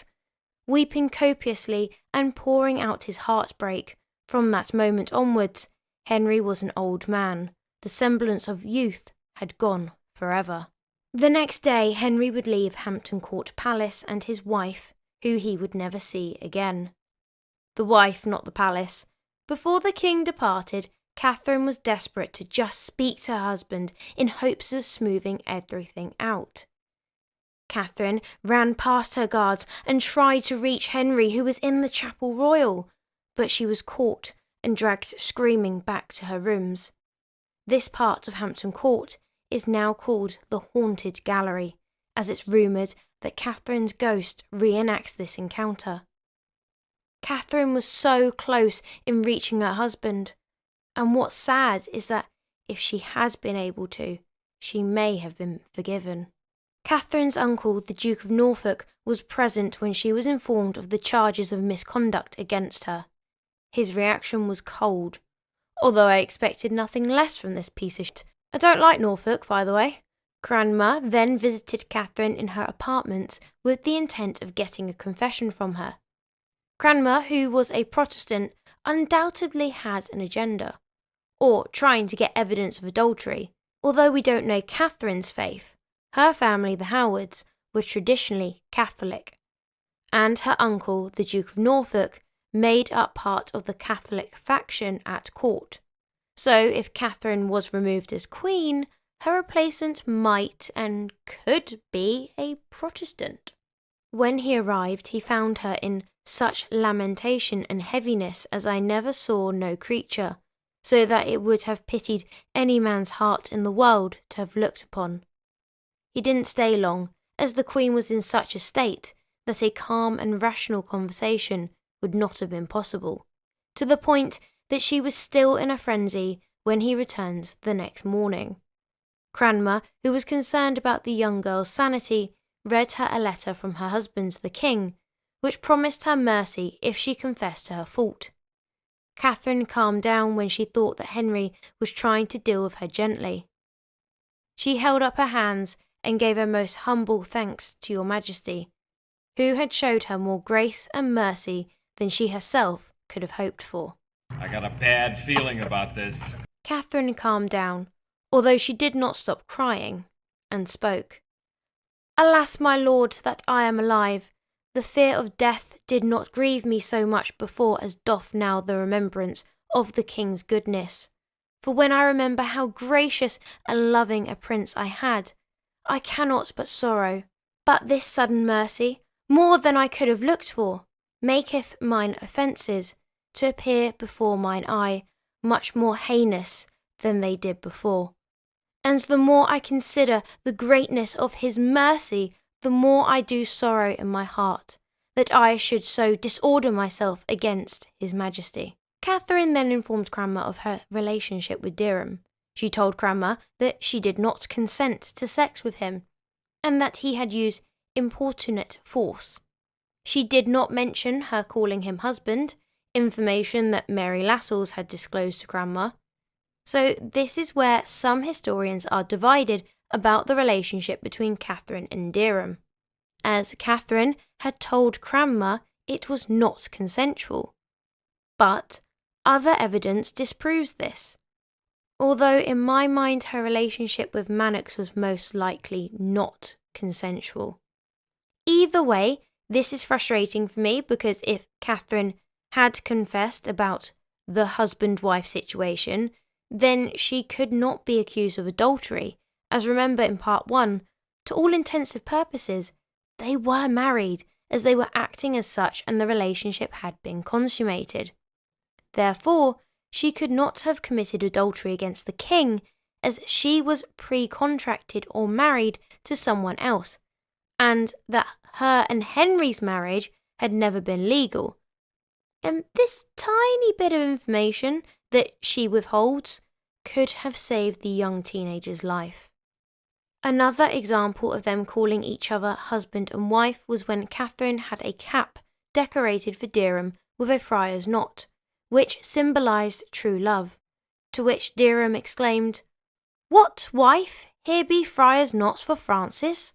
weeping copiously and pouring out his heartbreak. From that moment onwards, Henry was an old man. The semblance of youth had gone forever. The next day, Henry would leave Hampton Court Palace and his wife, who he would never see again. The wife, not the palace. Before the king departed, Katheryn was desperate to just speak to her husband in hopes of smoothing everything out. Katheryn ran past her guards and tried to reach Henry, who was in the chapel royal, but she was caught and dragged screaming back to her rooms. This part of Hampton Court is now called the Haunted Gallery, as it's rumoured that Katheryn's ghost reenacts this encounter. Katheryn was so close in reaching her husband, and what's sad is that if she had been able to, she may have been forgiven. Katheryn's uncle, the Duke of Norfolk, was present when she was informed of the charges of misconduct against her. His reaction was cold, although I expected nothing less from this piece of shit. I don't like Norfolk, by the way. Cranmer then visited Katheryn in her apartments with the intent of getting a confession from her. Cranmer, who was a Protestant, undoubtedly had an agenda, or trying to get evidence of adultery. Although we don't know Katheryn's faith, her family, the Howards, were traditionally Catholic, and her uncle, the Duke of Norfolk, made up part of the Catholic faction at court. So if Katheryn was removed as queen, her replacement might and could be a Protestant. When he arrived, he found her in such lamentation and heaviness as I never saw no creature, so that it would have pitied any man's heart in the world to have looked upon. He didn't stay long, as the Queen was in such a state that a calm and rational conversation would not have been possible, to the point that she was still in a frenzy when he returned the next morning. Cranmer, who was concerned about the young girl's sanity, read her a letter from her husband, the king, which promised her mercy if she confessed to her fault. Katheryn calmed down when she thought that Henry was trying to deal with her gently. She held up her hands and gave her most humble thanks to your majesty, who had showed her more grace and mercy than she herself could have hoped for. I got a bad feeling about this. Katheryn calmed down, although she did not stop crying, and spoke. Alas, my lord, that I am alive. The fear of death did not grieve me so much before as doth now the remembrance of the king's goodness. For when I remember how gracious and loving a prince I had, I cannot but sorrow. But this sudden mercy, more than I could have looked for, maketh mine offences to appear before mine eye much more heinous than they did before. And the more I consider the greatness of his mercy, the more I do sorrow in my heart that I should so disorder myself against his majesty. Katheryn then informed Cranmer of her relationship with Dereham. She told Cranmer that she did not consent to sex with him, and that he had used importunate force. She did not mention her calling him husband, information that Mary Lascelles had disclosed to Cranmer. So this is where some historians are divided about the relationship between Katheryn and Dereham, as Katheryn had told Cranmer it was not consensual. But other evidence disproves this, although in my mind her relationship with Manox was most likely not consensual. Either way, this is frustrating for me because if Katheryn had confessed about the husband-wife situation, then she could not be accused of adultery, as remember in part 1, to all intensive purposes, they were married, as they were acting as such and the relationship had been consummated. Therefore, she could not have committed adultery against the king, as she was pre-contracted or married to someone else, and that her and Henry's marriage had never been legal. And this tiny bit of information that she withholds could have saved the young teenager's life. Another example of them calling each other husband and wife was when Katheryn had a cap decorated for Dereham with a friar's knot, which symbolised true love, to which Dereham exclaimed, "What, wife, here be friar's knots for Francis?"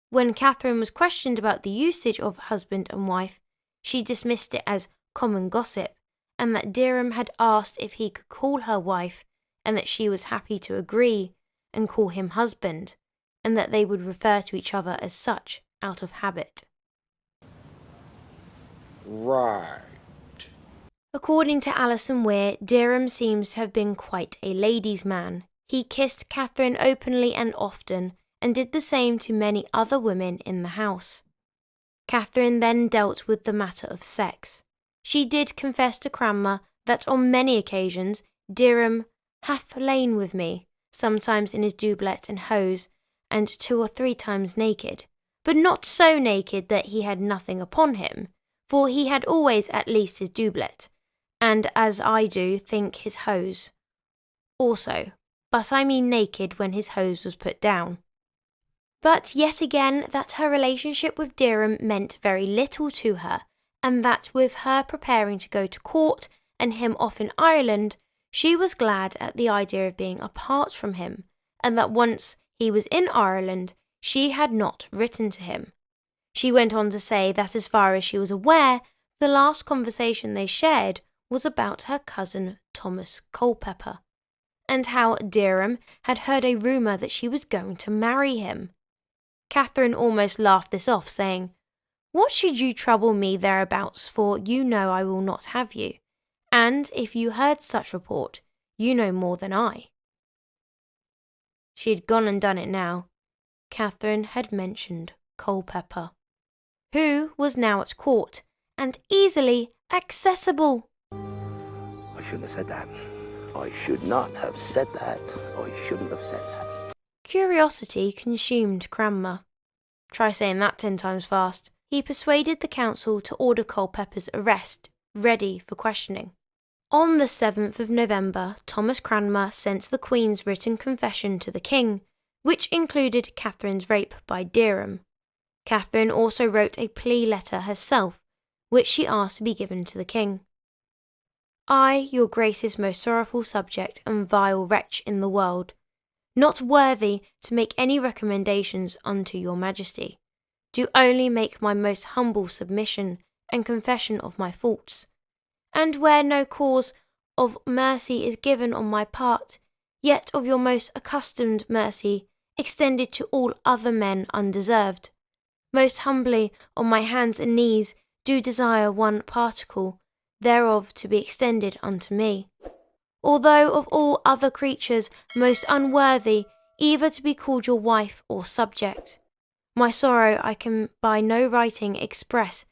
When Katheryn was questioned about the usage of husband and wife, she dismissed it as common gossip, and that Dereham had asked if he could call her wife, and that she was happy to agree and call him husband, and that they would refer to each other as such out of habit. Right. According to Alison Weir, Dereham seems to have been quite a ladies' man. He kissed Katheryn openly and often, and did the same to many other women in the house. Katheryn then dealt with the matter of sex. She did confess to Cranmer that on many occasions Dereham hath lain with me, sometimes in his doublet and hose, and 2 or 3 times naked, but not so naked that he had nothing upon him, for he had always at least his doublet, and as I do think his hose also, but I mean naked when his hose was put down. But yet again that her relationship with Dereham meant very little to her, and that with her preparing to go to court and him off in Ireland, she was glad at the idea of being apart from him, and that once he was in Ireland, she had not written to him. She went on to say that as far as she was aware, the last conversation they shared was about her cousin Thomas Culpeper, and how Dereham had heard a rumour that she was going to marry him. Katheryn almost laughed this off, saying, "What should you trouble me thereabouts, for you know I will not have you, and if you heard such report, you know more than I." She had gone and done it now. Katheryn had mentioned Culpeper, who was now at court, and easily accessible. I shouldn't have said that. I should not have said that. I shouldn't have said that. Curiosity consumed Cranmer. Try saying that 10 times fast. He persuaded the council to order Culpeper's arrest, ready for questioning. On the 7th of November, Thomas Cranmer sent the Queen's written confession to the King, which included Katheryn's rape by Dereham. Katheryn also wrote a plea letter herself, which she asked to be given to the King. "I, your Grace's most sorrowful subject and vile wretch in the world, not worthy to make any recommendations unto your Majesty, do only make my most humble submission and confession of my faults, and where no cause of mercy is given on my part, yet of your most accustomed mercy, extended to all other men undeserved, most humbly on my hands and knees do desire one particle thereof to be extended unto me. Although of all other creatures most unworthy either to be called your wife or subject. My sorrow I can by no writing express,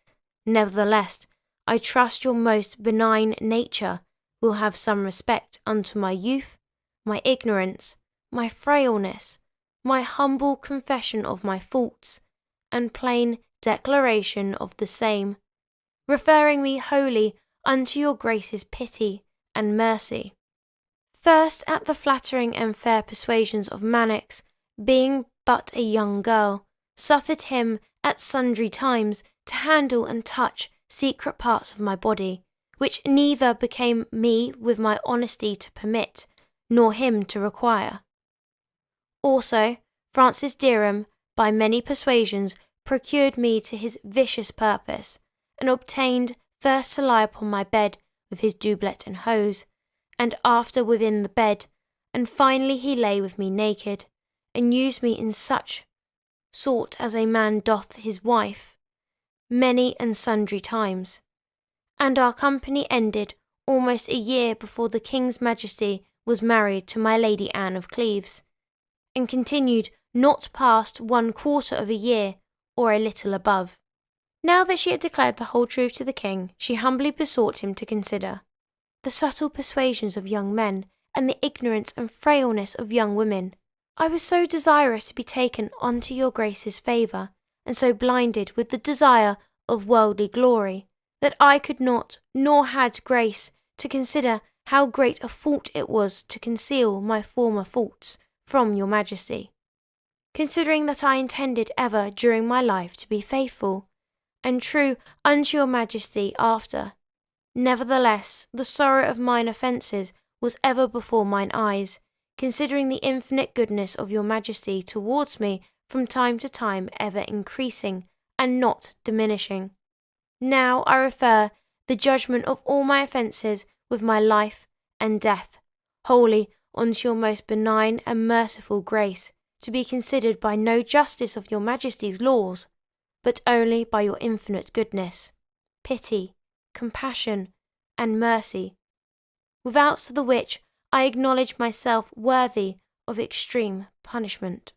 nevertheless, I trust your most benign nature will have some respect unto my youth, my ignorance, my frailness, my humble confession of my faults, and plain declaration of the same, referring me wholly unto your Grace's pity and mercy. First at the flattering and fair persuasions of Manox, being but a young girl, suffered him at sundry times to handle and touch secret parts of my body, which neither became me with my honesty to permit, nor him to require. Also, Francis Dereham, by many persuasions, procured me to his vicious purpose, and obtained first to lie upon my bed with his doublet and hose, and after within the bed, and finally he lay with me naked, and used me in such sort as a man doth his wife, many and sundry times. And our company ended almost a year before the King's Majesty was married to my Lady Anne of Cleves, and continued not past 1/4 of a year, or a little above. Now that she had declared the whole truth to the king, she humbly besought him to consider the subtle persuasions of young men and the ignorance and frailness of young women. I was so desirous to be taken unto your grace's favour, and so blinded with the desire of worldly glory, that I could not, nor had grace, to consider how great a fault it was to conceal my former faults from your majesty. Considering that I intended ever during my life to be faithful and true unto your majesty after, nevertheless the sorrow of mine offences was ever before mine eyes, considering the infinite goodness of your majesty towards me from time to time ever increasing and not diminishing. Now I refer the judgment of all my offences with my life and death wholly unto your most benign and merciful grace, to be considered by no justice of your majesty's laws, but only by your infinite goodness, pity, compassion, and mercy, without the which I acknowledge myself worthy of extreme punishment.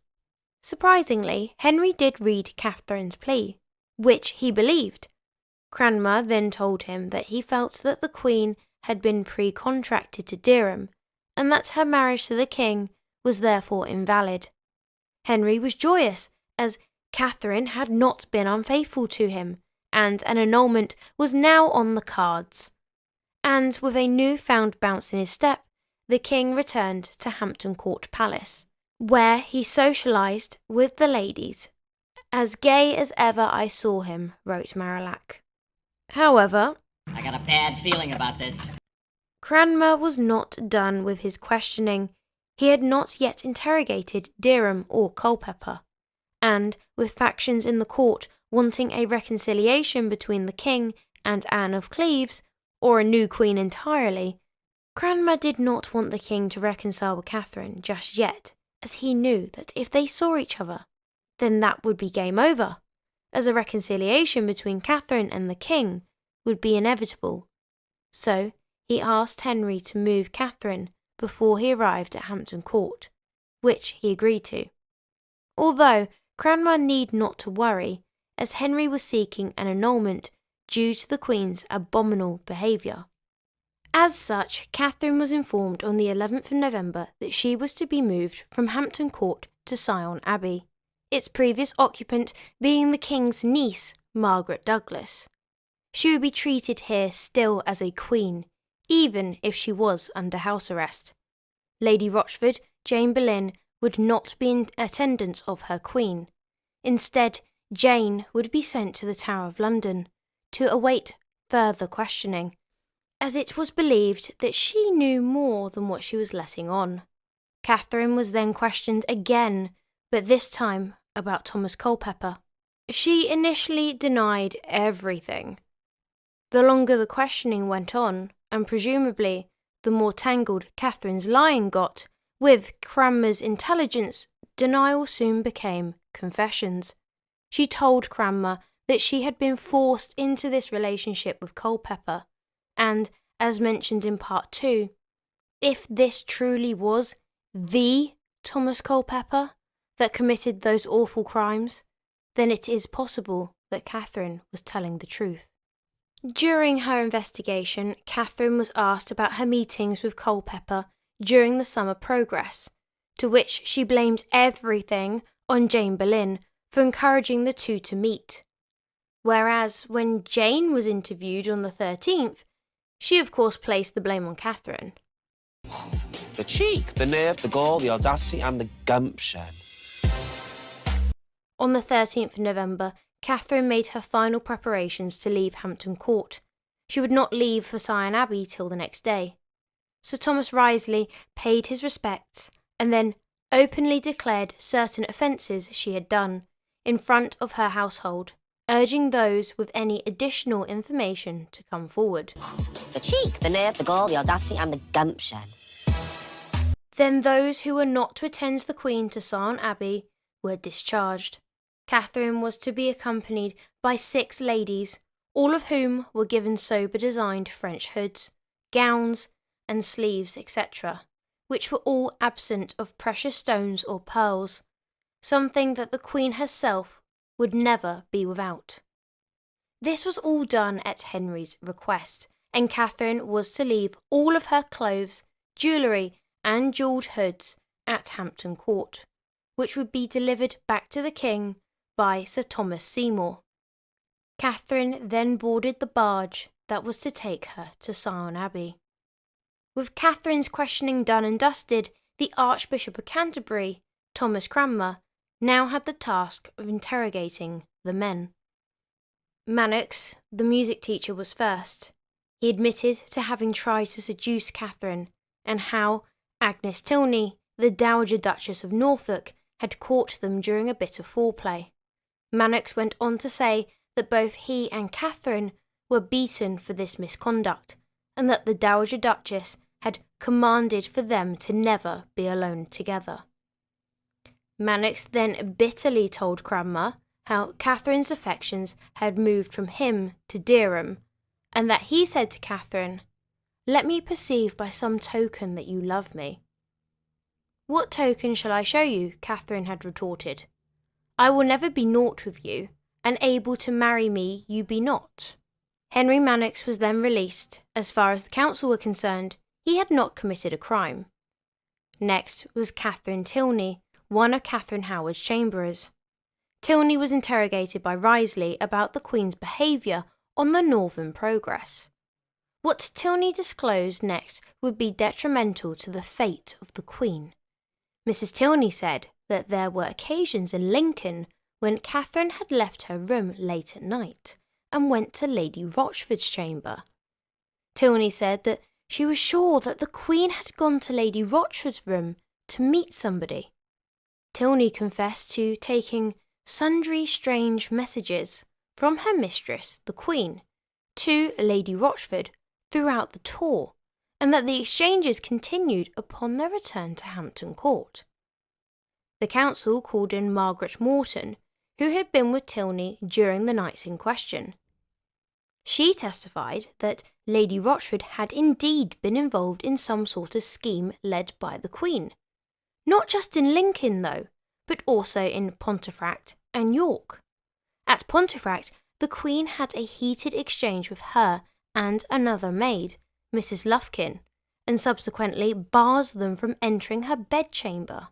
Surprisingly, Henry did read Katheryn's plea, which he believed. Cranmer then told him that he felt that the Queen had been pre-contracted to Dereham, and that her marriage to the king was therefore invalid. Henry was joyous, as Katheryn had not been unfaithful to him, and an annulment was now on the cards. And with a new-found bounce in his step, the king returned to Hampton Court Palace, where he socialised with the ladies. As gay as ever I saw him, wrote Marillac. However, I got a bad feeling about this. Cranmer was not done with his questioning. He had not yet interrogated Dereham or Culpeper, and with factions in the court wanting a reconciliation between the king and Anne of Cleves, or a new queen entirely, Cranmer did not want the king to reconcile with Katheryn just yet, as he knew that if they saw each other, then that would be game over, as a reconciliation between Katheryn and the king would be inevitable. So he asked Henry to move Katheryn before he arrived at Hampton Court, which he agreed to. Although Cranmer need not to worry, as Henry was seeking an annulment due to the Queen's abominable behaviour. As such, Katheryn was informed on the 11th of November that she was to be moved from Hampton Court to Syon Abbey, its previous occupant being the King's niece, Margaret Douglas. She would be treated here still as a queen, even if she was under house arrest. Lady Rochford, Jane Boleyn, would not be in attendance of her queen. Instead, Jane would be sent to the Tower of London to await further questioning, as it was believed that she knew more than what she was letting on. Katheryn was then questioned again, but this time about Thomas Culpeper. She initially denied everything. The longer the questioning went on, and presumably the more tangled Katheryn's lying got with Cranmer's intelligence, denial soon became confessions. She told Cranmer that she had been forced into this relationship with Culpeper, and, as mentioned in part 2, if this truly was the Thomas Culpeper that committed those awful crimes, then it is possible that Katheryn was telling the truth. During her investigation, Katheryn was asked about her meetings with Culpeper during the summer progress, to which she blamed everything on Jane Boleyn for encouraging the two to meet. Whereas when Jane was interviewed on the 13th, she of course placed the blame on Katheryn. The cheek, the nerve, the gall, the audacity, and the gumption. On the 13th of November, Katheryn made her final preparations to leave Hampton Court. She would not leave for Syon Abbey till the next day. Sir Thomas Wriothesley paid his respects and then openly declared certain offences she had done in front of her household, urging those with any additional information to come forward. The cheek, the nerve, the gall, the audacity, and the gumption. Then those who were not to attend the Queen to Syon Abbey were discharged. Katheryn was to be accompanied by 6 ladies, all of whom were given sober-designed French hoods, gowns and sleeves, etc., which were all absent of precious stones or pearls, something that the Queen herself would never be without. This was all done at Henry's request, and Katheryn was to leave all of her clothes, jewellery and jewelled hoods at Hampton Court, which would be delivered back to the King by Sir Thomas Seymour. Katheryn then boarded the barge that was to take her to Sion Abbey. With Katheryn's questioning done and dusted, the Archbishop of Canterbury, Thomas Cranmer, now had the task of interrogating the men. Mannix, the music teacher, was first. He admitted to having tried to seduce Katheryn, and how Agnes Tilney, the Dowager Duchess of Norfolk, had caught them during a bit of foreplay. Mannix went on to say that both he and Katheryn were beaten for this misconduct, and that the Dowager Duchess had commanded for them to never be alone together. Mannix then bitterly told Cranmer how Katheryn's affections had moved from him to Dereham, and that he said to Katheryn, "Let me perceive by some token that you love me." "What token shall I show you?" Katheryn had retorted. "I will never be naught with you, and able to marry me you be not." Henry Mannix was then released. As far as the council were concerned, he had not committed a crime. Next was Katheryn Tilney, one of Catherine Howard's chamberers. Tilney was interrogated by Wriothesley about the Queen's behaviour on the Northern Progress. What Tilney disclosed next would be detrimental to the fate of the Queen. Mrs. Tilney said that there were occasions in Lincoln when Katheryn had left her room late at night and went to Lady Rochford's chamber. Tilney said that she was sure that the Queen had gone to Lady Rochford's room to meet somebody. Tilney confessed to taking sundry strange messages from her mistress, the Queen, to Lady Rochford throughout the tour, and that the exchanges continued upon their return to Hampton Court. The council called in Margaret Morton, who had been with Tilney during the nights in question. She testified that Lady Rochford had indeed been involved in some sort of scheme led by the Queen, not just in Lincoln though, but also in Pontefract and York. At Pontefract, the Queen had a heated exchange with her and another maid, Mrs. Lufkin, and subsequently bars them from entering her bedchamber.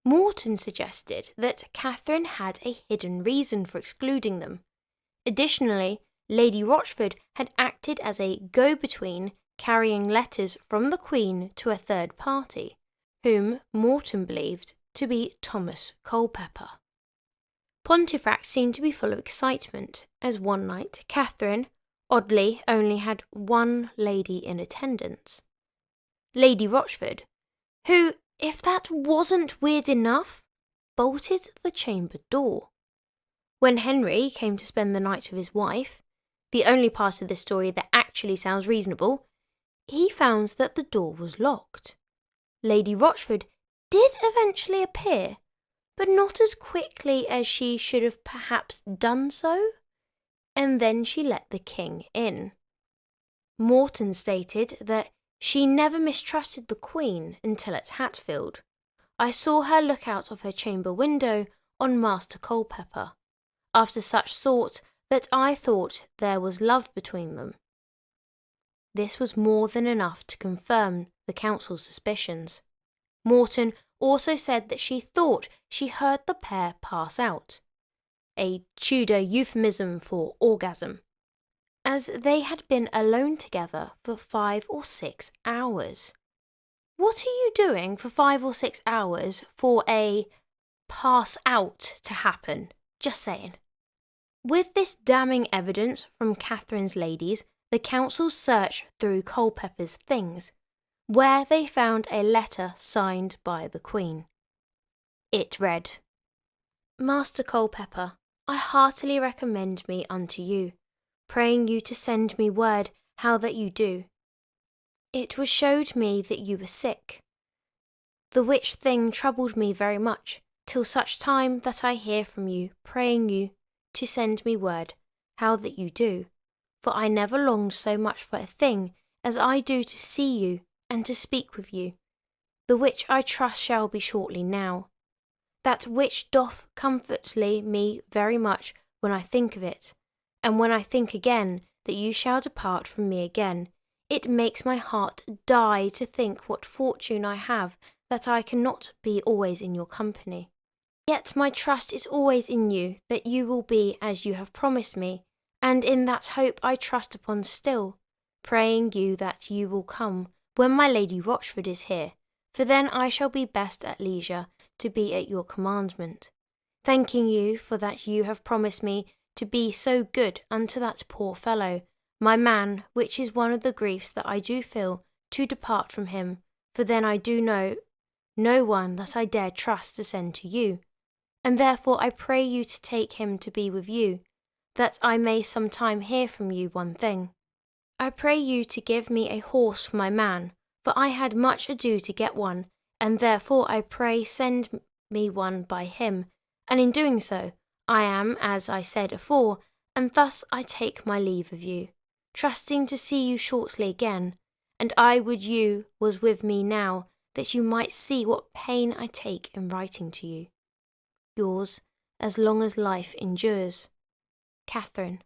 Morton suggested that Katheryn had a hidden reason for excluding them. Additionally, Lady Rochford had acted as a go-between, carrying letters from the Queen to a third party, whom Morton believed to be Thomas Culpeper. Pontefract seemed to be full of excitement, as one night Katheryn, oddly, only had one lady in attendance. Lady Rochford, who, if that wasn't weird enough, bolted the chamber door. When Henry came to spend the night with his wife, the only part of this story that actually sounds reasonable, he found that the door was locked. Lady Rochford did eventually appear, but not as quickly as she should have perhaps done so, and then she let the king in. Morton stated that she never mistrusted the Queen until at Hatfield. "I saw her look out of her chamber window on Master Culpeper, after such thought that I thought there was love between them." This was more than enough to confirm the council's suspicions. Morton also said that she thought she heard the pair pass out, a Tudor euphemism for orgasm, as they had been alone together for 5 or 6 hours. What are you doing for 5 or 6 hours for a pass out to happen? Just saying. With this damning evidence from Katheryn's ladies, the council searched through Culpeper's things, where they found a letter signed by the Queen. It read, "Master Culpeper, I heartily recommend me unto you, praying you to send me word how that you do. It was showed me that you were sick, the which thing troubled me very much, till such time that I hear from you, praying you to send me word how that you do, for I never longed so much for a thing as I do to see you and to speak with you, the which I trust shall be shortly now. That which doth comfortly me very much when I think of it, and when I think again that you shall depart from me again, it makes my heart die to think what fortune I have that I cannot be always in your company. Yet my trust is always in you, that you will be as you have promised me, and in that hope I trust upon still, praying you that you will come when my Lady Rochford is here, for then I shall be best at leisure to be at your commandment, thanking you for that you have promised me to be so good unto that poor fellow, my man, which is one of the griefs that I do feel to depart from him, for then I do know no one that I dare trust to send to you, and therefore I pray you to take him to be with you, that I may some time hear from you one thing. I pray you to give me a horse for my man, for I had much ado to get one, and therefore I pray send me one by him, and in doing so, I am, as I said afore, and thus I take my leave of you, trusting to see you shortly again, and I would you was with me now, that you might see what pain I take in writing to you. Yours, as long as life endures, Katheryn.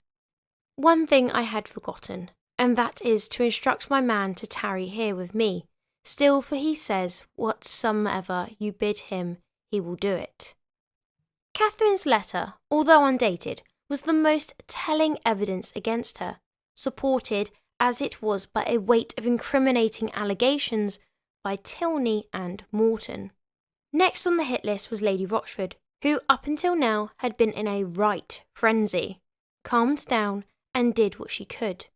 One thing I had forgotten, and that is to instruct my man to tarry here with me, still for he says whatsoever you bid him, he will do it. Katheryn's letter, although undated, was the most telling evidence against her, supported as it was by a weight of incriminating allegations by Tilney and Morton. Next on the hit list was Lady Rochford, who up until now had been in a right frenzy, calmed down and did what she could,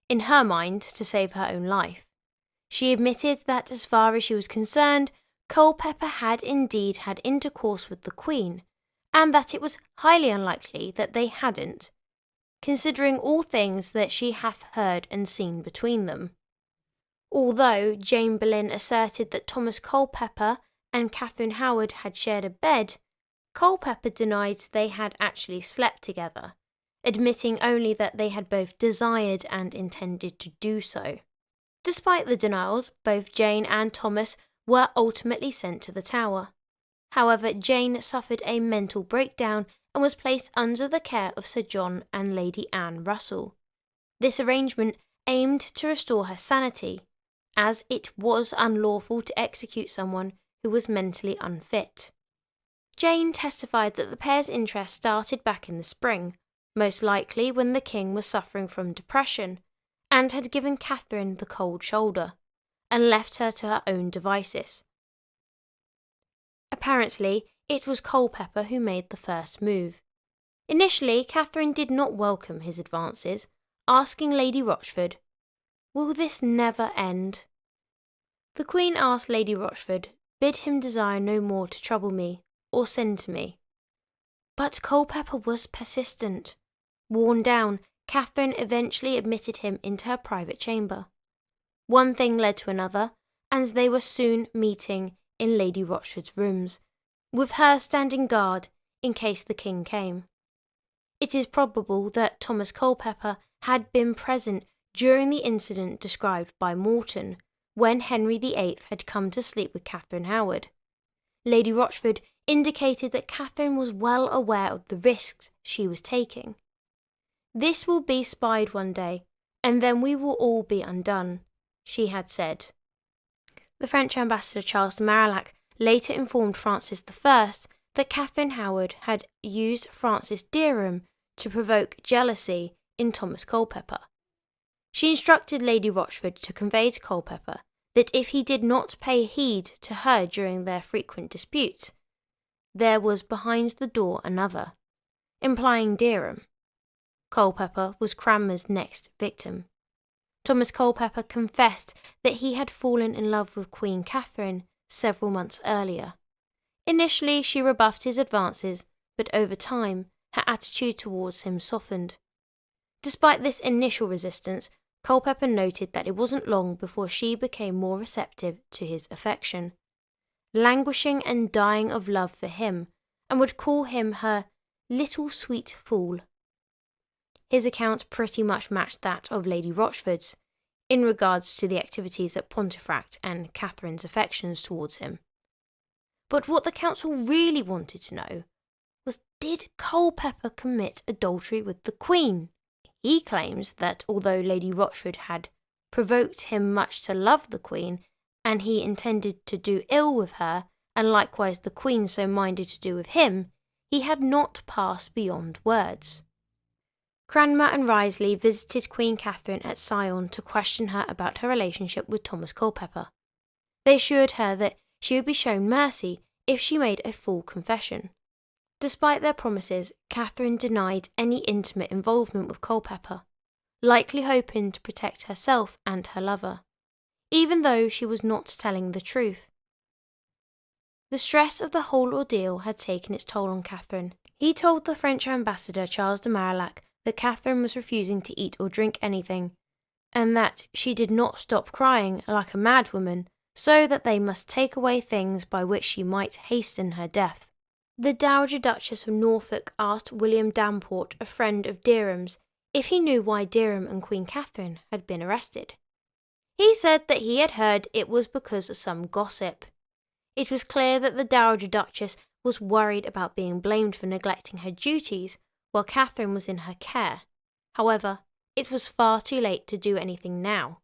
in her mind, to save her own life. She admitted that as far as she was concerned, Culpeper had indeed had intercourse with the Queen, and that it was highly unlikely that they hadn't, considering all things that she hath heard and seen between them. Although Jane Boleyn asserted that Thomas Culpeper and Catherine Howard had shared a bed, Culpeper denied they had actually slept together, admitting only that they had both desired and intended to do so. Despite the denials, both Jane and Thomas were ultimately sent to the Tower. However, Jane suffered a mental breakdown and was placed under the care of Sir John and Lady Anne Russell. This arrangement aimed to restore her sanity, as it was unlawful to execute someone who was mentally unfit. Jane testified that the pair's interest started back in the spring, most likely when the king was suffering from depression, and had given Katheryn the cold shoulder, and left her to her own devices. Apparently, it was Culpeper who made the first move. Initially, Katheryn did not welcome his advances, asking Lady Rochford, "Will this never end?" The Queen asked Lady Rochford, bid him desire no more to trouble me, or send to me. But Culpeper was persistent. Worn down, Katheryn eventually admitted him into her private chamber. One thing led to another, and they were soon meeting in Lady Rochford's rooms, with her standing guard in case the king came. It is probable that Thomas Culpeper had been present during the incident described by Morton, when Henry VIII had come to sleep with Catherine Howard. Lady Rochford indicated that Katheryn was well aware of the risks she was taking. "This will be spied one day, and then we will all be undone," she had said. The French ambassador Charles de Marillac later informed Francis I that Catherine Howard had used Francis Dereham to provoke jealousy in Thomas Culpeper. She instructed Lady Rochford to convey to Culpeper that if he did not pay heed to her during their frequent disputes, there was behind the door another, implying Dereham. Culpeper was Cranmer's next victim. Thomas Culpeper confessed that he had fallen in love with Queen Katheryn several months earlier. Initially, she rebuffed his advances, but over time, her attitude towards him softened. Despite this initial resistance, Culpeper noted that it wasn't long before she became more receptive to his affection, languishing and dying of love for him, and would call him her little sweet fool. His account pretty much matched that of Lady Rochford's, in regards to the activities at Pontefract and Katheryn's affections towards him. But what the council really wanted to know was, did Culpeper commit adultery with the Queen? He claims that although Lady Rochford had provoked him much to love the Queen, and he intended to do ill with her, and likewise the Queen so minded to do with him, he had not passed beyond words. Cranmer and Wriothesley visited Queen Katheryn at Sion to question her about her relationship with Thomas Culpeper. They assured her that she would be shown mercy if she made a full confession. Despite their promises, Katheryn denied any intimate involvement with Culpeper, likely hoping to protect herself and her lover, even though she was not telling the truth. The stress of the whole ordeal had taken its toll on Katheryn. He told the French ambassador Charles de Marillac that Katheryn was refusing to eat or drink anything, and that she did not stop crying like a madwoman, so that they must take away things by which she might hasten her death. The Dowager Duchess of Norfolk asked William Damport, a friend of Dereham's, if he knew why Dereham and Queen Katheryn had been arrested. He said that he had heard it was because of some gossip. It was clear that the Dowager Duchess was worried about being blamed for neglecting her duties while Katheryn was in her care. However, it was far too late to do anything now.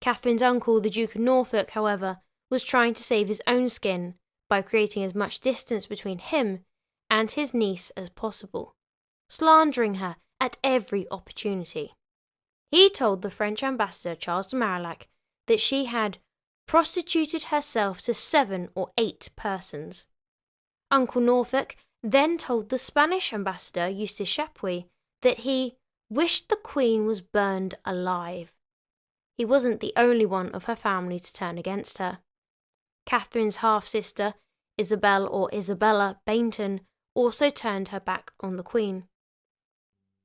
Katheryn's uncle, the Duke of Norfolk, however, was trying to save his own skin by creating as much distance between him and his niece as possible, slandering her at every opportunity. He told the French ambassador Charles de Marillac that she had prostituted herself to 7 or 8 persons. Uncle Norfolk then told the Spanish ambassador Eustace Chapuis that he wished the Queen was burned alive. He wasn't the only one of her family to turn against her. Katheryn's half-sister, Isabel or Isabella Baynton, also turned her back on the Queen.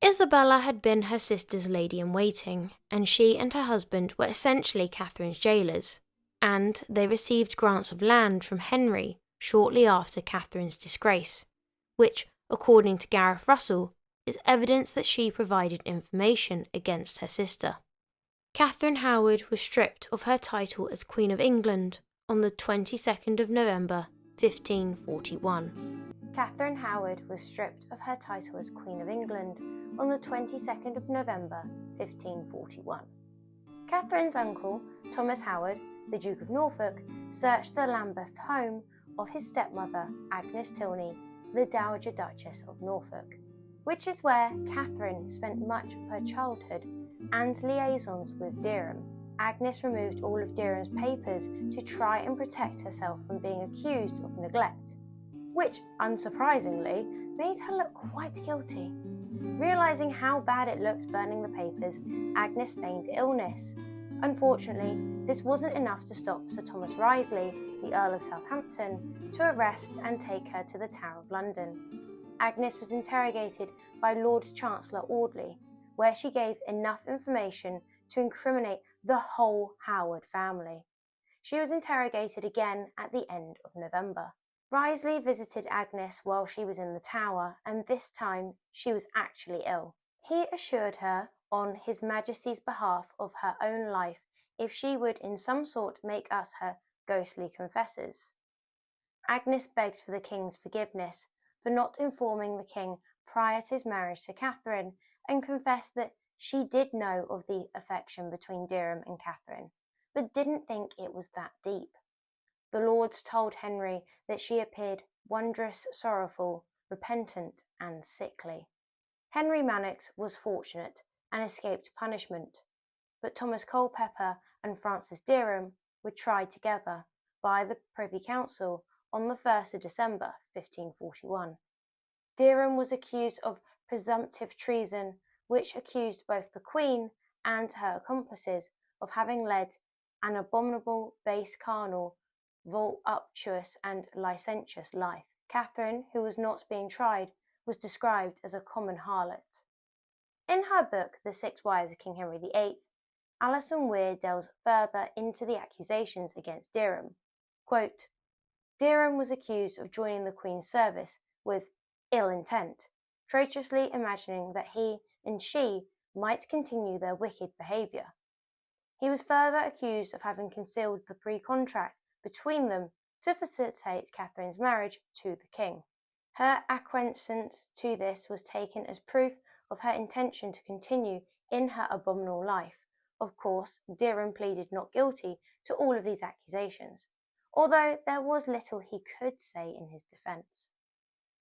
Isabella had been her sister's lady-in-waiting, and she and her husband were essentially Katheryn's jailers, and they received grants of land from Henry shortly after Katheryn's disgrace, which, according to Gareth Russell, is evidence that she provided information against her sister. Katheryn Howard was stripped of her title as Queen of England on the 22nd of November, 1541. Katheryn Howard was stripped of her title as Queen of England on the 22nd of November, 1541. Katheryn's uncle, Thomas Howard, the Duke of Norfolk, searched the Lambeth home of his stepmother, Agnes Tilney, the Dowager Duchess of Norfolk, which is where Katheryn spent much of her childhood and liaisons with Dereham. Agnes removed all of Dereham's papers to try and protect herself from being accused of neglect, which, unsurprisingly, made her look quite guilty. Realising how bad it looked burning the papers, Agnes feigned illness. Unfortunately, this wasn't enough to stop Sir Thomas Wriothesley, the Earl of Southampton, to arrest and take her to the Tower of London. Agnes was interrogated by Lord Chancellor Audley, where she gave enough information to incriminate the whole Howard family. She was interrogated again at the end of November. Wriothesley visited Agnes while she was in the Tower, and this time she was actually ill. He assured her on His Majesty's behalf of her own life if she would in some sort make us her ghostly confessors. Agnes begged for the king's forgiveness for not informing the king prior to his marriage to Katheryn, and confessed that she did know of the affection between Dereham and Katheryn, but didn't think it was that deep. The lords told Henry that she appeared wondrous, sorrowful, repentant, and sickly. Henry Manox was fortunate and escaped punishment, but Thomas Culpeper and Francis Dereham were tried together by the Privy Council on the 1st of December 1541. Dereham was accused of presumptive treason, which accused both the Queen and her accomplices of having led an abominable, base, carnal, voluptuous and licentious life. Katheryn, who was not being tried, was described as a common harlot. In her book, The 6 Wives of King Henry VIII, Alison Weir delves further into the accusations against Dereham. Quote, Dereham was accused of joining the Queen's service with ill intent, traitorously imagining that he and she might continue their wicked behaviour. He was further accused of having concealed the pre-contract between them to facilitate Katheryn's marriage to the king. Her acquiescence to this was taken as proof of her intention to continue in her abominable life. Of course, Dereham pleaded not guilty to all of these accusations, although there was little he could say in his defence.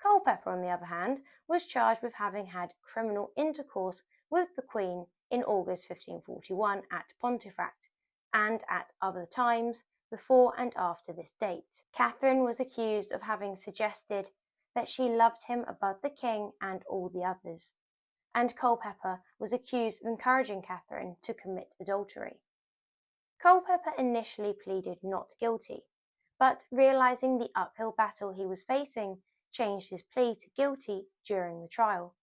Culpeper, on the other hand, was charged with having had criminal intercourse with the Queen in August 1541 at Pontefract, and at other times before and after this date. Katheryn was accused of having suggested that she loved him above the king and all the others, and Culpeper was accused of encouraging Katheryn to commit adultery. Culpeper initially pleaded not guilty, but realising the uphill battle he was facing, changed his plea to guilty during the trial.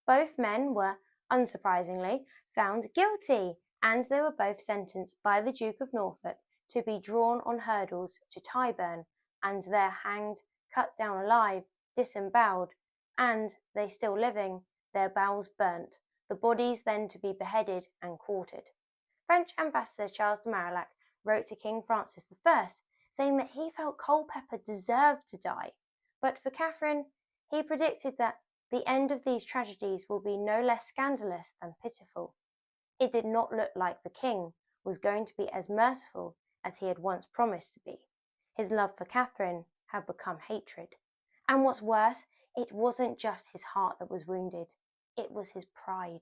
Both men were, unsurprisingly, found guilty, and they were both sentenced by the Duke of Norfolk to be drawn on hurdles to Tyburn, and there hanged, cut down alive, disembowelled, and, they still living, their bowels burnt, the bodies then to be beheaded and quartered. French Ambassador Charles de Marillac wrote to King Francis I, saying that he felt Culpeper deserved to die, but for Katheryn, he predicted that the end of these tragedies will be no less scandalous than pitiful. It did not look like the king was going to be as merciful as he had once promised to be. His love for Katheryn had become hatred. And what's worse, it wasn't just his heart that was wounded, it was his pride.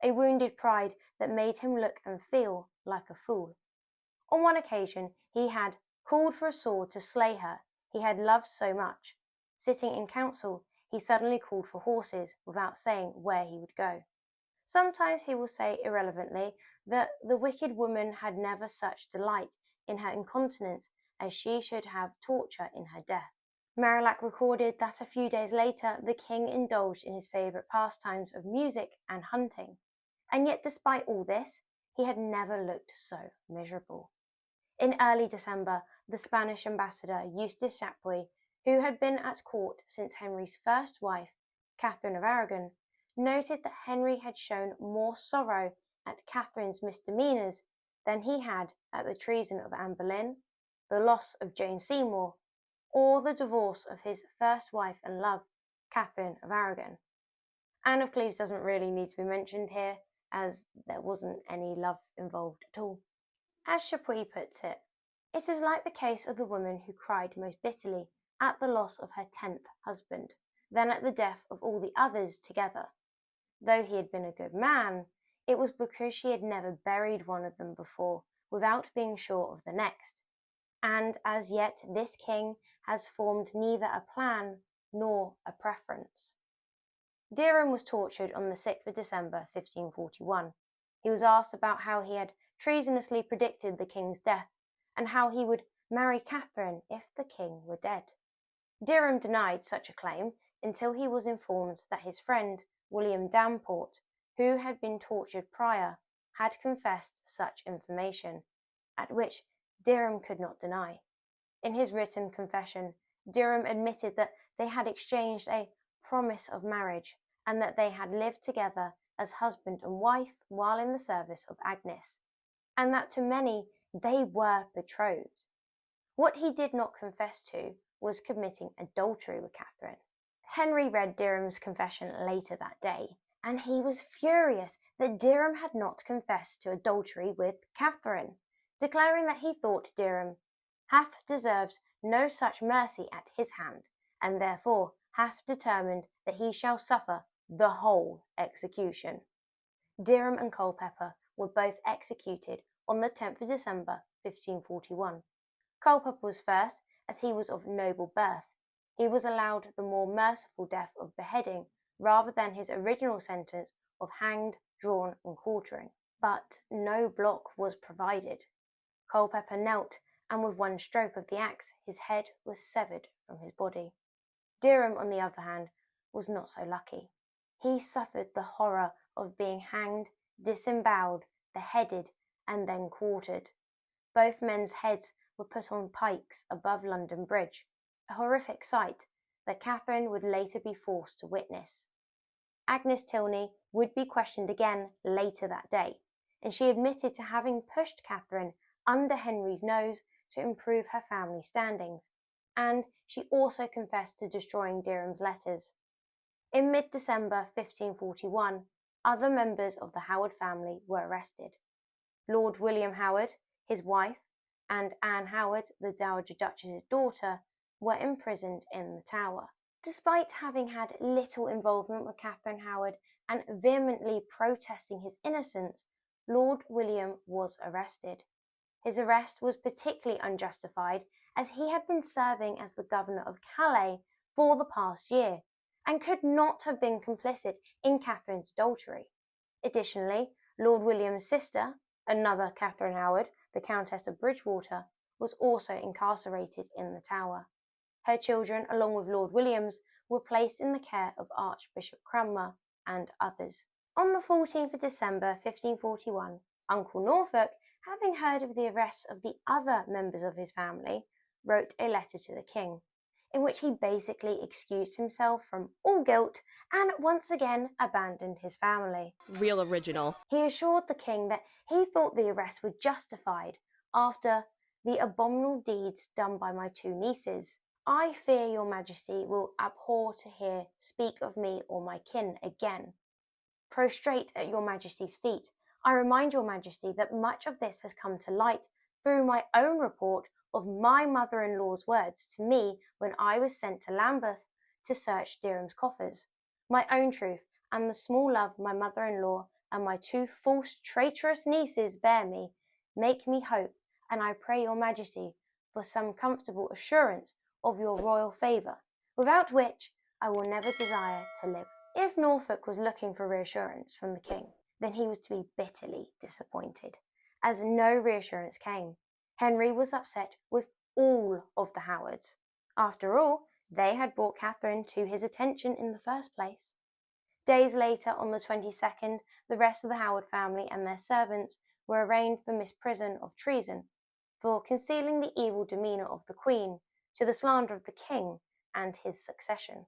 A wounded pride that made him look and feel like a fool. On one occasion, he had called for a sword to slay her he had loved so much. Sitting in council, he suddenly called for horses without saying where he would go. Sometimes he will say irrelevantly that the wicked woman had never such delight in her incontinence as she should have torture in her death. Marillac recorded that a few days later the king indulged in his favourite pastimes of music and hunting, and yet despite all this, he had never looked so miserable. In early December, the Spanish ambassador Eustace Chapuis, who had been at court since Henry's first wife, Katheryn of Aragon, noted that Henry had shown more sorrow at Katheryn's misdemeanours than he had at the treason of Anne Boleyn, the loss of Jane Seymour, or the divorce of his first wife and love, Katheryn of Aragon. Anne of Cleves doesn't really need to be mentioned here, as there wasn't any love involved at all. As Chapuis puts it, it is like the case of the woman who cried most bitterly at the loss of her 10th husband, than at the death of all the others together. Though he had been a good man, it was because she had never buried one of them before without being sure of the next, and as yet this king has formed neither a plan nor a preference. Dereham was tortured on the 6th of December 1541. He was asked about how he had treasonously predicted the king's death, and how he would marry Katheryn if the king were dead. Dereham denied such a claim until he was informed that his friend William Damport, who had been tortured prior, had confessed such information, at which Dereham could not deny. In his written confession, Dereham admitted that they had exchanged a promise of marriage, and that they had lived together as husband and wife while in the service of Agnes, and that to many they were betrothed. What he did not confess to was committing adultery with Katheryn. Henry read Dereham's confession later that day, and he was furious that Dereham had not confessed to adultery with Katheryn, declaring that he thought Dereham hath deserved no such mercy at his hand, and therefore hath determined that he shall suffer the whole execution. Dereham and Culpeper were both executed on the 10th of December 1541. Culpeper was first, as he was of noble birth. He was allowed the more merciful death of beheading rather than his original sentence of hanged, drawn and quartering. But no block was provided. Culpeper knelt, and with one stroke of the axe his head was severed from his body. Dereham, on the other hand, was not so lucky. He suffered the horror of being hanged, disembowelled, beheaded, and then quartered. Both men's heads were put on pikes above London Bridge, a horrific sight that Katheryn would later be forced to witness. Agnes Tilney would be questioned again later that day, and she admitted to having pushed Katheryn under Henry's nose to improve her family standings, and she also confessed to destroying Dereham's letters. In mid-December 1541, other members of the Howard family were arrested. Lord William Howard, his wife, and Anne Howard, the Dowager Duchess's daughter, were imprisoned in the Tower. Despite having had little involvement with Katheryn Howard and vehemently protesting his innocence, Lord William was arrested. His arrest was particularly unjustified as he had been serving as the governor of Calais for the past year and could not have been complicit in Katheryn's adultery. Additionally, Lord William's sister, another Katheryn Howard, the Countess of Bridgewater, was also incarcerated in the Tower. Her children, along with Lord William's, were placed in the care of Archbishop Cranmer and others. On the 14th of December 1541, Uncle Norfolk, having heard of the arrests of the other members of his family, wrote a letter to the king, in which he basically excused himself from all guilt and once again abandoned his family. Real original. He assured the king that he thought the arrests were justified after the abominable deeds done by my two nieces. I fear your majesty will abhor to hear speak of me or my kin again. Prostrate at your majesty's feet, I remind your majesty that much of this has come to light through my own report of my mother-in-law's words to me when I was sent to Lambeth to search Dereham's coffers. My own truth, and the small love my mother-in-law and my two false traitorous nieces bear me, make me hope, and I pray your majesty for some comfortable assurance of your royal favour, without which I will never desire to live. If Norfolk was looking for reassurance from the king, then he was to be bitterly disappointed, as no reassurance came. Henry was upset with all of the Howards. After all, they had brought Katheryn to his attention in the first place. Days later, on the 22nd, the rest of the Howard family and their servants were arraigned for misprision of treason, for concealing the evil demeanour of the Queen, to the slander of the King and his succession.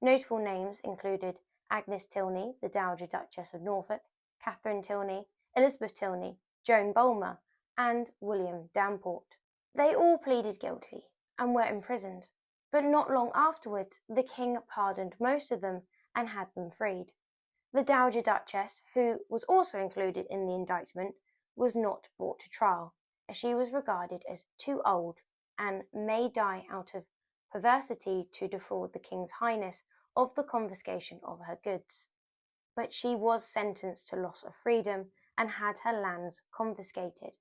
Notable names included Agnes Tilney, the Dowager Duchess of Norfolk, Katheryn Tilney, Elizabeth Tilney, Joan Bulmer, and William Damport. They all pleaded guilty and were imprisoned, but not long afterwards the king pardoned most of them and had them freed. The Dowager Duchess, who was also included in the indictment, was not brought to trial, as she was regarded as too old and may die out of perversity to defraud the King's Highness of the confiscation of her goods. But she was sentenced to loss of freedom and had her lands confiscated.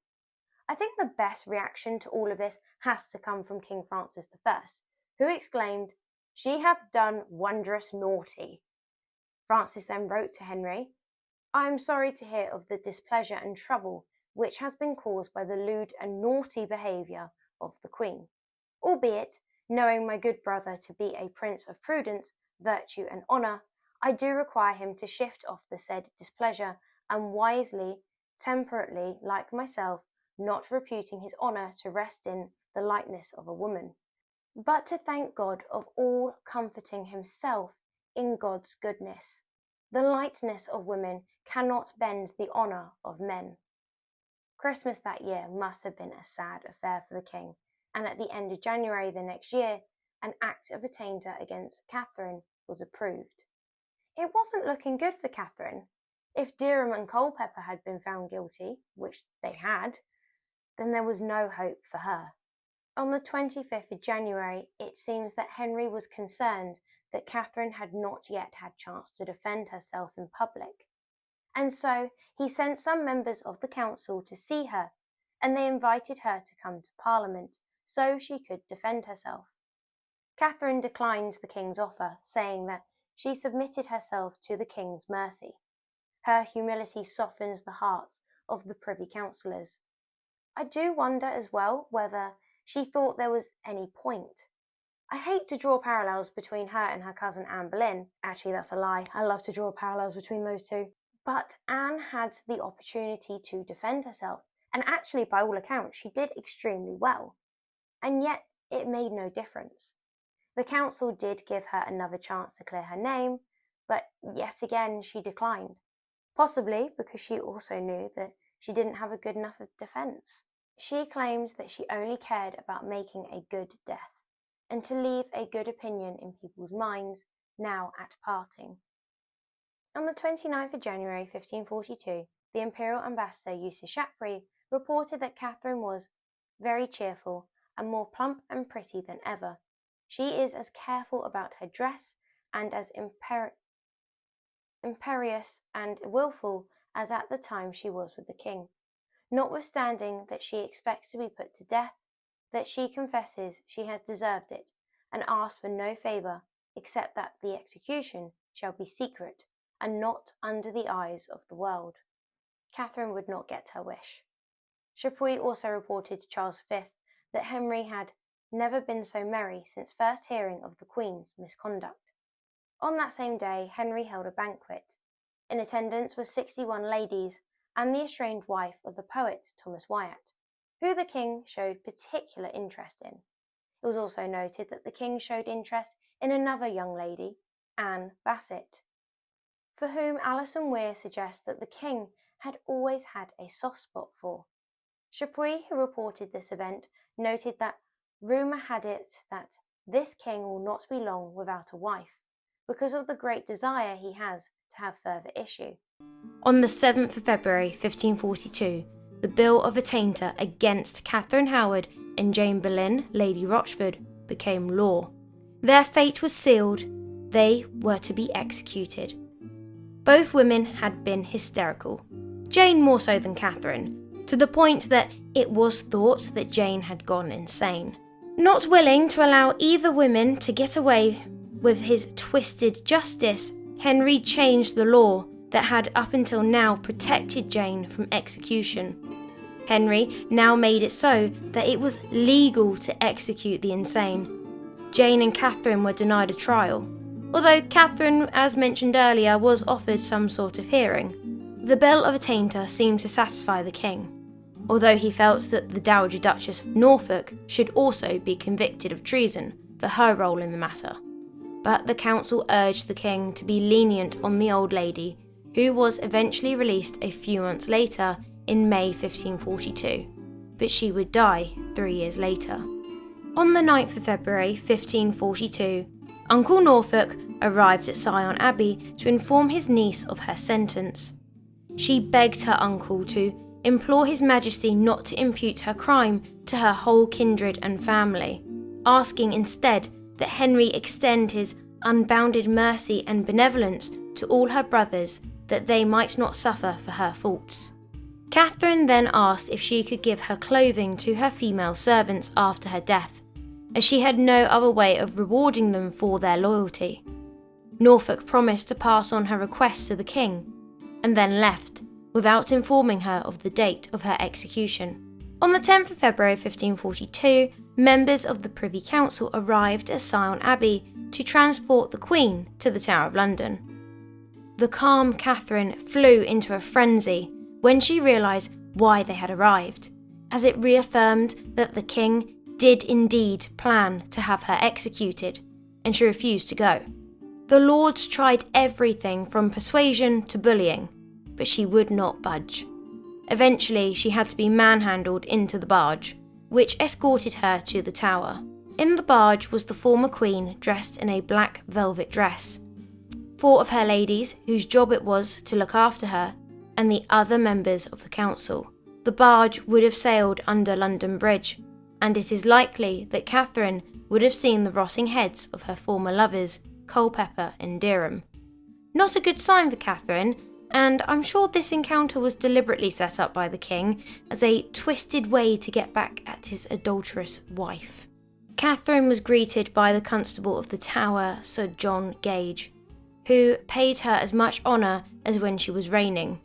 I think the best reaction to all of this has to come from King Francis I, who exclaimed, "She hath done wondrous naughty." Francis then wrote to Henry, "I am sorry to hear of the displeasure and trouble which has been caused by the lewd and naughty behaviour of the Queen, albeit, knowing my good brother to be a prince of prudence, virtue, and honour, I do require him to shift off the said displeasure, and wisely, temperately, like myself, not reputing his honour to rest in the lightness of a woman, but to thank God of all, comforting himself in God's goodness. The lightness of women cannot bend the honour of men." Christmas that year must have been a sad affair for the king, and at the end of January the next year, an act of attainder against Katheryn was approved. It wasn't looking good for Katheryn. If Dereham and Culpeper had been found guilty, which they had, then there was no hope for her. On the 25th of January, it seems that Henry was concerned that Katheryn had not yet had chance to defend herself in public, and so he sent some members of the council to see her, and they invited her to come to Parliament so she could defend herself. Katheryn declined the king's offer, saying that she submitted herself to the king's mercy. Her humility softens the hearts of the privy councillors. I do wonder as well whether she thought there was any point. I hate to draw parallels between her and her cousin Anne Boleyn. Actually, that's a lie. I love to draw parallels between those two. But Anne had the opportunity to defend herself, and actually, by all accounts, she did extremely well. And yet, it made no difference. The council did give her another chance to clear her name, but yet again she declined, possibly because she also knew that she didn't have a good enough defence. She claims that she only cared about making a good death, and to leave a good opinion in people's minds now at parting. On the 29th of January 1542, the Imperial Ambassador Eustace Shaftesbury reported that Katheryn was very cheerful and more plump and pretty than ever. She is as careful about her dress and as imperious and wilful as at the time she was with the king. Notwithstanding that she expects to be put to death, that she confesses she has deserved it, and asks for no favour except that the execution shall be secret and not under the eyes of the world. Katheryn would not get her wish. Shaftesbury also reported to Charles V that Henry had never been so merry since first hearing of the Queen's misconduct. On that same day, Henry held a banquet. In attendance were 61 ladies and the estranged wife of the poet Thomas Wyatt, who the king showed particular interest in. It was also noted that the king showed interest in another young lady, Anne Bassett, for whom Alison Weir suggests that the king had always had a soft spot for. Shaftesbury, who reported this event, noted that rumour had it that this king will not be long without a wife, because of the great desire he has to have further issue. On the 7th of February 1542, the Bill of Attainder against Catherine Howard and Jane Boleyn, Lady Rochford, became law. Their fate was sealed. They were to be executed. Both women had been hysterical, Jane more so than Katheryn, to the point that it was thought that Jane had gone insane. Not willing to allow either woman to get away with his twisted justice, Henry changed the law that had up until now protected Jane from execution. Henry now made it so that it was legal to execute the insane. Jane and Katheryn were denied a trial, although Katheryn, as mentioned earlier, was offered some sort of hearing. The Bill of Attainder seemed to satisfy the king, although he felt that the Dowager Duchess of Norfolk should also be convicted of treason for her role in the matter. But the council urged the king to be lenient on the old lady, who was eventually released a few months later in May 1542, but she would die 3 years later. On the 9th of February 1542, Uncle Norfolk arrived at Syon Abbey to inform his niece of her sentence. She begged her uncle to implore His Majesty not to impute her crime to her whole kindred and family, asking instead that Henry extend his unbounded mercy and benevolence to all her brothers, that they might not suffer for her faults. Katheryn then asked if she could give her clothing to her female servants after her death, as she had no other way of rewarding them for their loyalty. Norfolk promised to pass on her request to the king, and then left, without informing her of the date of her execution. On the 10th of February 1542, members of the Privy Council arrived at Syon Abbey to transport the Queen to the Tower of London. The calm Katheryn flew into a frenzy when she realised why they had arrived, as it reaffirmed that the king did indeed plan to have her executed, and she refused to go. The lords tried everything from persuasion to bullying, but she would not budge. Eventually, she had to be manhandled into the barge, which escorted her to the tower. In the barge was the former queen dressed in a black velvet dress, 4 of her ladies whose job it was to look after her, and the other members of the council. The barge would have sailed under London Bridge, and it is likely that Katheryn would have seen the rotting heads of her former lovers, Culpeper and Dereham. Not a good sign for Katheryn, and I'm sure this encounter was deliberately set up by the king as a twisted way to get back at his adulterous wife. Katheryn was greeted by the Constable of the Tower, Sir John Gage, who paid her as much honour as when she was reigning.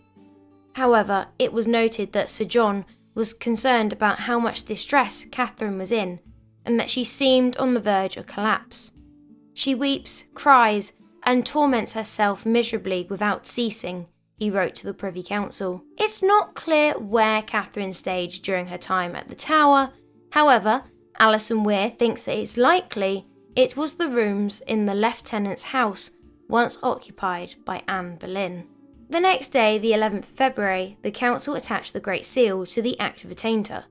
However, it was noted that Sir John was concerned about how much distress Katheryn was in, and that she seemed on the verge of collapse. She weeps, cries, and torments herself miserably without ceasing, he wrote to the Privy Council. It's not clear where Katheryn stayed during her time at the Tower. However, Alison Weir thinks that it's likely it was the rooms in the Lieutenant's house once occupied by Anne Boleyn. The next day, the 11th of February, the council attached the Great Seal to the Act of Attainder.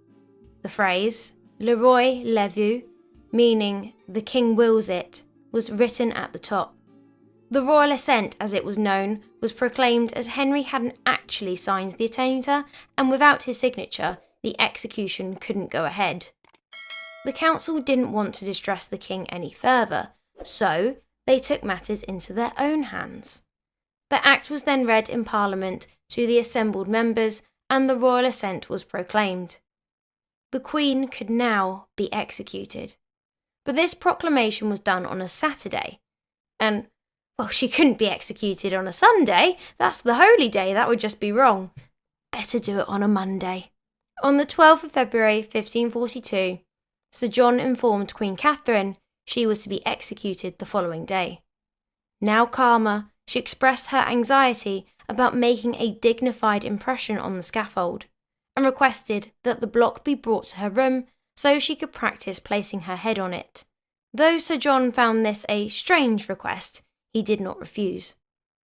The phrase, Le Roi le veut, meaning the king wills it, was written at the top. The royal assent, as it was known, was proclaimed as Henry hadn't actually signed the attainder, and without his signature, the execution couldn't go ahead. The council didn't want to distress the king any further, so they took matters into their own hands. The act was then read in Parliament to the assembled members, and the royal assent was proclaimed. The Queen could now be executed. But this proclamation was done on a Saturday, and, well, she couldn't be executed on a Sunday. That's the holy day, that would just be wrong. Better do it on a Monday. On the 12th of February 1542, Sir John informed Queen Katheryn she was to be executed the following day. Now calmer, she expressed her anxiety about making a dignified impression on the scaffold, and requested that the block be brought to her room so she could practice placing her head on it. Though Sir John found this a strange request, he did not refuse.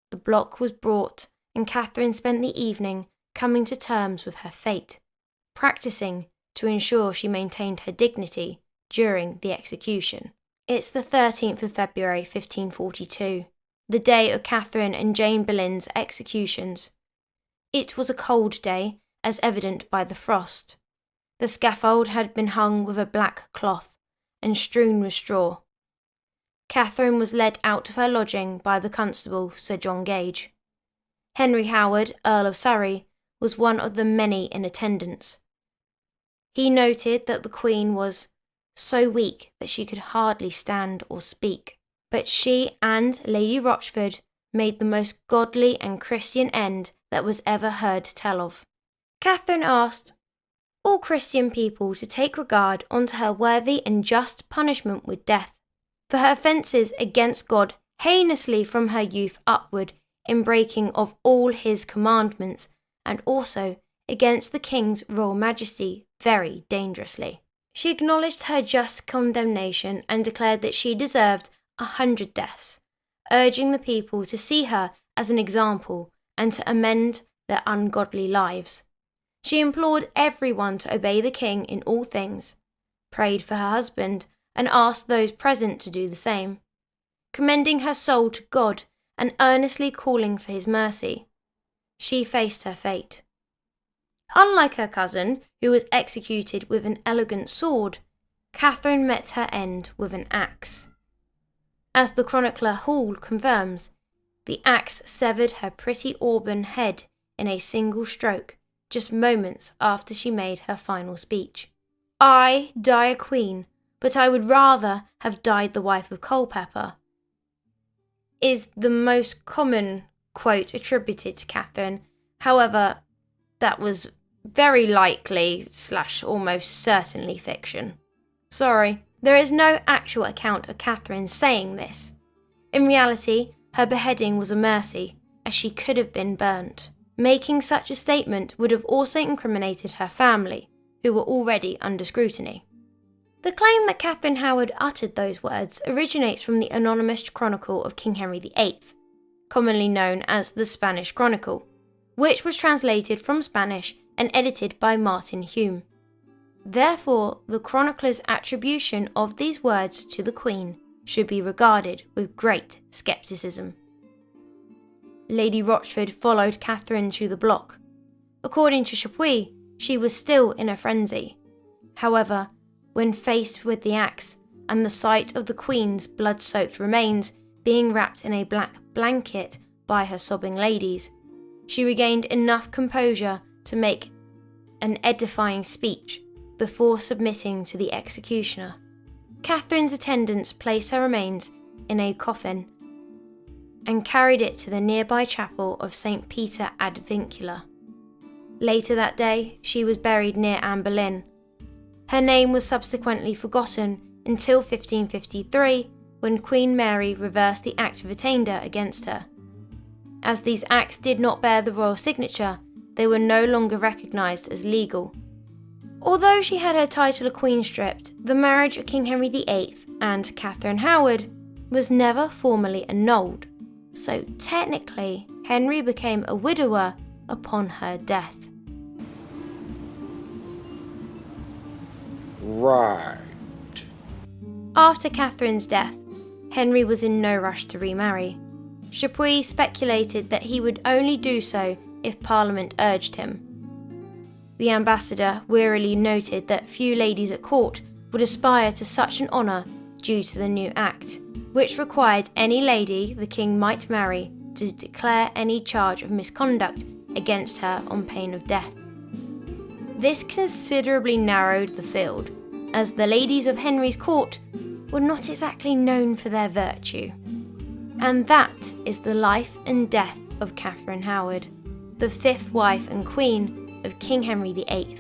The block was brought, and Katheryn spent the evening coming to terms with her fate, practicing to ensure she maintained her dignity during the execution. It's the 13th of February 1542, the day of Katheryn and Jane Boleyn's executions. It was a cold day, as evident by the frost. The scaffold had been hung with a black cloth and strewn with straw. Katheryn was led out of her lodging by the constable Sir John Gage. Henry Howard, Earl of Surrey, was one of the many in attendance. He noted that the Queen was so weak that she could hardly stand or speak, but she and Lady Rochford made the most godly and Christian end that was ever heard tell of. Katheryn asked all Christian people to take regard unto her worthy and just punishment with death, for her offences against God heinously from her youth upward, in breaking of all his commandments, and also against the King's royal majesty very dangerously. She acknowledged her just condemnation and declared that she deserved 100 deaths, urging the people to see her as an example and to amend their ungodly lives. She implored everyone to obey the king in all things, prayed for her husband, and asked those present to do the same, commending her soul to God and earnestly calling for his mercy. She faced her fate. Unlike her cousin, who was executed with an elegant sword, Katheryn met her end with an axe. As the chronicler Hall confirms, the axe severed her pretty auburn head in a single stroke, just moments after she made her final speech. I die a queen, but I would rather have died the wife of Culpeper, is the most common quote attributed to Katheryn. However, that was very likely / almost certainly fiction. Sorry, there is no actual account of Katheryn saying this. In reality, her beheading was a mercy, as she could have been burnt. Making such a statement would have also incriminated her family, who were already under scrutiny. The claim that Katheryn Howard uttered those words originates from the anonymous chronicle of King Henry VIII, commonly known as the Spanish Chronicle, which was translated from Spanish and edited by Martin Hume. Therefore, the chronicler's attribution of these words to the Queen should be regarded with great scepticism. Lady Rochford followed Katheryn to the block. According to Chapuis, she was still in a frenzy. However, when faced with the axe and the sight of the Queen's blood-soaked remains being wrapped in a black blanket by her sobbing ladies, she regained enough composure to make an edifying speech before submitting to the executioner. Katheryn's attendants placed her remains in a coffin and carried it to the nearby chapel of St. Peter ad Vincula. Later that day, she was buried near Anne Boleyn. Her name was subsequently forgotten until 1553, when Queen Mary reversed the Act of Attainder against her. As these acts did not bear the royal signature, they were no longer recognised as legal. Although she had her title of Queen stripped, the marriage of King Henry VIII and Katheryn Howard was never formally annulled. so technically Henry became a widower upon her death. Right. After Katheryn's death, Henry was in no rush to remarry. Chapuis speculated that he would only do so if Parliament urged him. The ambassador wearily noted that few ladies at court would aspire to such an honour due to the new act, which required any lady the king might marry to declare any charge of misconduct against her on pain of death. This considerably narrowed the field, as the ladies of Henry's court were not exactly known for their virtue. And that is the life and death of Katheryn Howard, the 5th wife and queen of King Henry VIII.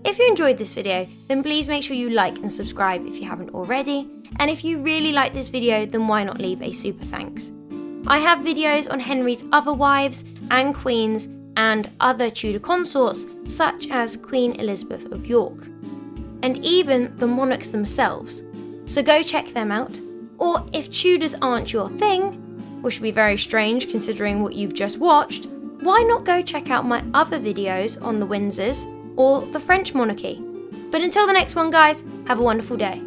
If you enjoyed this video, then please make sure you like and subscribe if you haven't already, and if you really like this video, then why not leave a super thanks. I have videos on Henry's other wives and queens and other Tudor consorts such as Queen Elizabeth of York, and even the monarchs themselves, so go check them out. Or if Tudors aren't your thing, which would be very strange considering what you've just watched, why not go check out my other videos on the Windsors or the French monarchy. But until the next one guys, have a wonderful day.